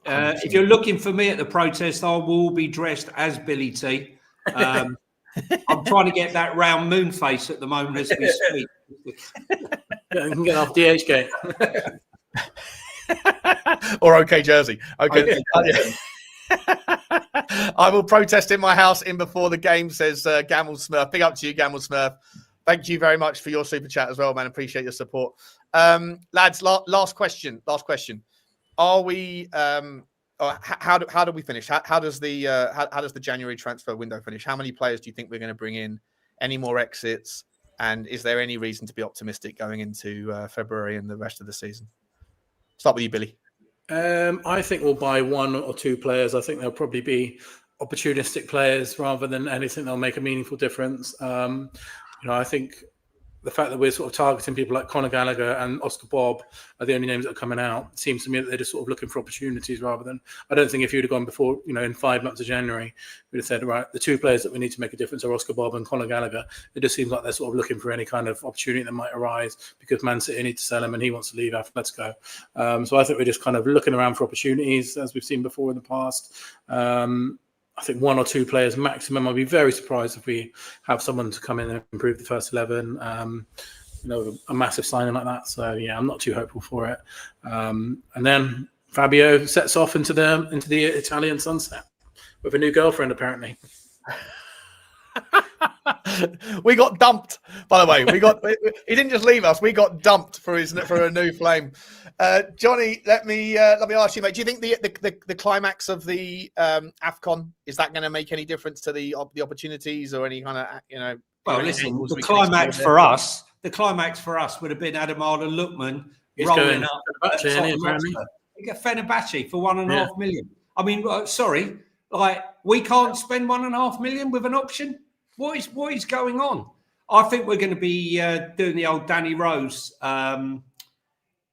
If you're looking for me at the protest, I will be dressed as Billie T. I'm trying to get that round moon face at the moment as we speak. You can get off DHgate. Or OK Jersey. Okay. I will protest in my house in before the game, says Gamble Smurf. Big up to you, Gamble Smurf. Thank you very much for your super chat as well, man. Appreciate your support. Lads, last question. Are we how do we finish? How does the January transfer window finish? How many players do you think we're going to bring in? Any more exits? And is there any reason to be optimistic going into February and the rest of the season? Start with you, Billy. I think we'll buy one or two players. I think they'll probably be opportunistic players rather than anything that'll make a meaningful difference. I think the fact that we're sort of targeting people like Conor Gallagher and Oscar Bob are the only names that are coming out. It seems to me that they're just sort of looking for opportunities rather than, I don't think if you'd have gone before, in 5 months of January, we'd have said, right, the two players that we need to make a difference are Oscar Bob and Conor Gallagher. It just seems like they're sort of looking for any kind of opportunity that might arise because Man City need to sell him and he wants to leave after let's go. So I think we're just kind of looking around for opportunities as we've seen before in the past. I think one or two players maximum. I'd be very surprised if we have someone to come in and improve the first 11. A massive signing like that. So yeah, I'm not too hopeful for it. And then Fabio sets off into the Italian sunset with a new girlfriend, apparently. We got dumped, by the way. He didn't just leave us. We got dumped for a new flame. Johnny, let me ask you, mate. Do you think the climax of the AFCON is that going to make any difference to the opportunities or any kind of Well, listen, the climax for us would have been Ademar and Lookman rolling up at Tottenham Hotspur. You get Fenerbahce for $1.5 million. I mean, sorry, like we can't spend $1.5 million with an option. What is going on? I think we're going to be doing the old Danny Rose come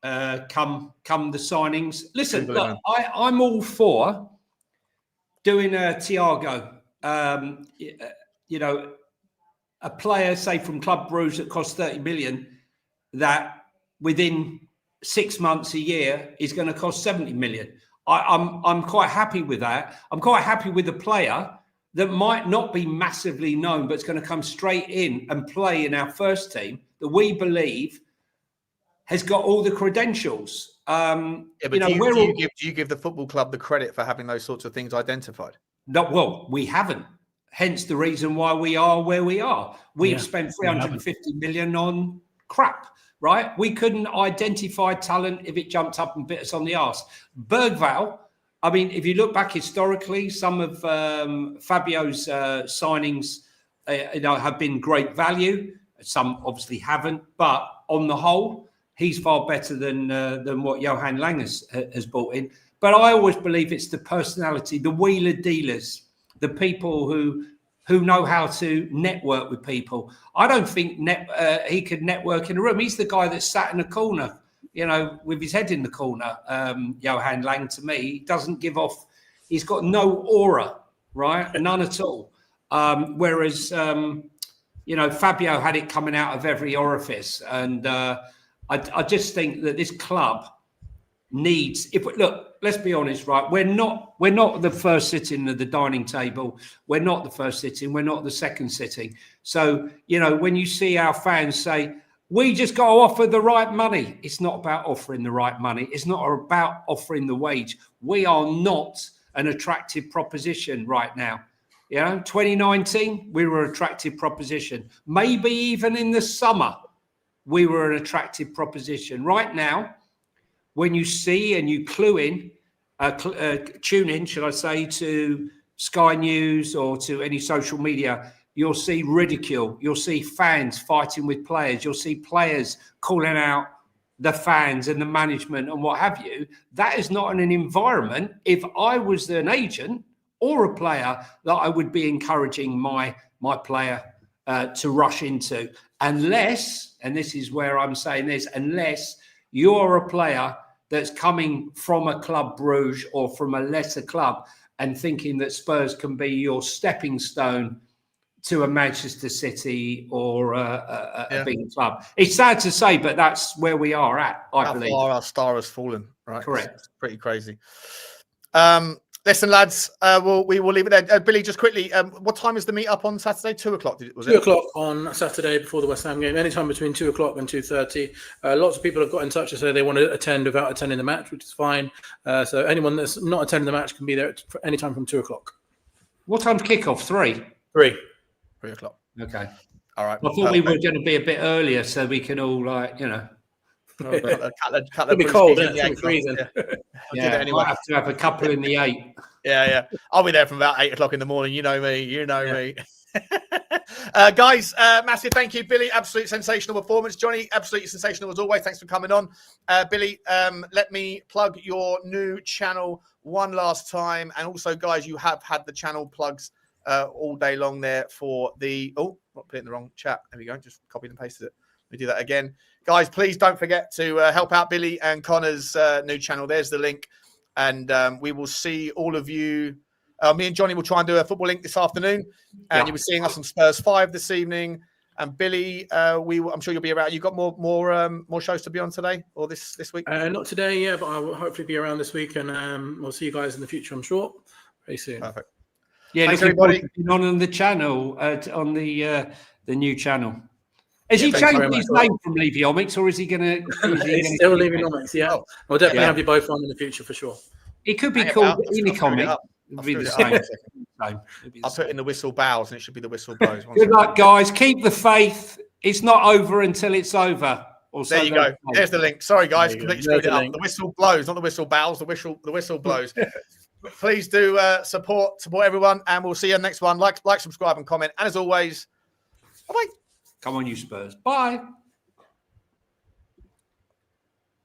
the signings. Listen, look, I'm all for doing a Thiago. You know, a player, say from Club Brugge that costs 30 million, that within 6 months, a year, is going to cost 70 million. I'm quite happy with that. I'm quite happy with a player that might not be massively known, but it's going to come straight in and play in our first team that we believe has got all the credentials. Do you give the football club the credit for having those sorts of things identified? No, well, we haven't. Hence the reason why we are where we are. We've spent 350 million on crap, right? We couldn't identify talent if it jumped up and bit us on the arse. Berghvall, I mean, if you look back historically, some of Fabio's signings have been great value. Some obviously haven't, but on the whole, he's far better than what Johan Lang has brought in. But I always believe it's the personality, the wheeler dealers, the people who know how to network with people. I don't think he could network in a room. He's the guy that sat in a corner, you know, with his head in the corner. Johan Lang, to me, he doesn't give off. He's got no aura, right? None at all. Whereas, you know, Fabio had it coming out of every orifice. And I just think that this club needs, let's be honest, right? We're not the first sitting at the dining table. We're not the first sitting. We're not the second sitting. So, you know, when you see our fans say, we just got to offer the right money. It's not about offering the right money. It's not about offering the wage. We are not an attractive proposition right now. You know, 2019, we were an attractive proposition. Maybe even in the summer, we were an attractive proposition. Right now, when you see and you tune in, should I say, to Sky News or to any social media, you'll see ridicule. You'll see fans fighting with players. You'll see players calling out the fans and the management and what have you. That is not an environment, if I was an agent or a player, that I would be encouraging my player to rush into. Unless, and this is where I'm saying this, unless you're a player that's coming from a Club Brugge or from a lesser club and thinking that Spurs can be your stepping stone to a Manchester City or a big club. It's sad to say, but that's where we are at, I believe. How far our star has fallen, right? Correct. It's pretty crazy. Listen, lads, we will leave it there. Billie, just quickly, what time is the meet up on Saturday? 2 o'clock, was it? 2 o'clock on Saturday before the West Ham game. Anytime between 2 o'clock and 2:30. Lots of people have got in touch to say they want to attend without attending the match, which is fine. So anyone that's not attending the match can be there anytime from 2 o'clock. What time's kickoff? 3? 3 o'clock. Okay. All right. I thought we were going to be a bit earlier so we can all, you know. It'll be cold, it's freezing. Yeah, anyway. Might have to have a couple in the 8. Yeah. I'll be there from about 8 o'clock in the morning. You know me. Me. Guys, massive thank you, Billie. Absolute sensational performance. Johnny, absolutely sensational as always. Thanks for coming on. Billie, let me plug your new channel one last time. And also, guys, you have had the channel plugs all day long there for the... Oh, not put it in the wrong chat. There we go. Just copied and pasted it. Let me do that again. Guys, please don't forget to help out Billie and Connor's new channel. There's the link. And we will see all of you. Me and Johnny will try and do a football link this afternoon. And you'll be seeing us on Spurs 5 this evening. And Billie, I'm sure you'll be around. You've got more shows to be on today or this week? Not today, yeah, but I will hopefully be around this week. And we'll see you guys in the future, I'm sure, very soon. Perfect. Yeah, thanks everybody. On the channel, on the new channel. Has he changed his name from Levyomics, or is he going to? He's still Levyomics, yeah. We'll definitely have you both on in the future for sure. It could be called ENIC. I'll put in the whistle bows, and it should be the whistle blows. Good luck, guys. Keep the faith. It's not over until it's over. There you go. There's the link. Sorry, guys, completely screwed it up. The whistle blows, not the whistle bows. The whistle blows. Please do support everyone, and we'll see you on the next one. Like, subscribe, and comment. And as always, Bye. Come on, you Spurs. Bye.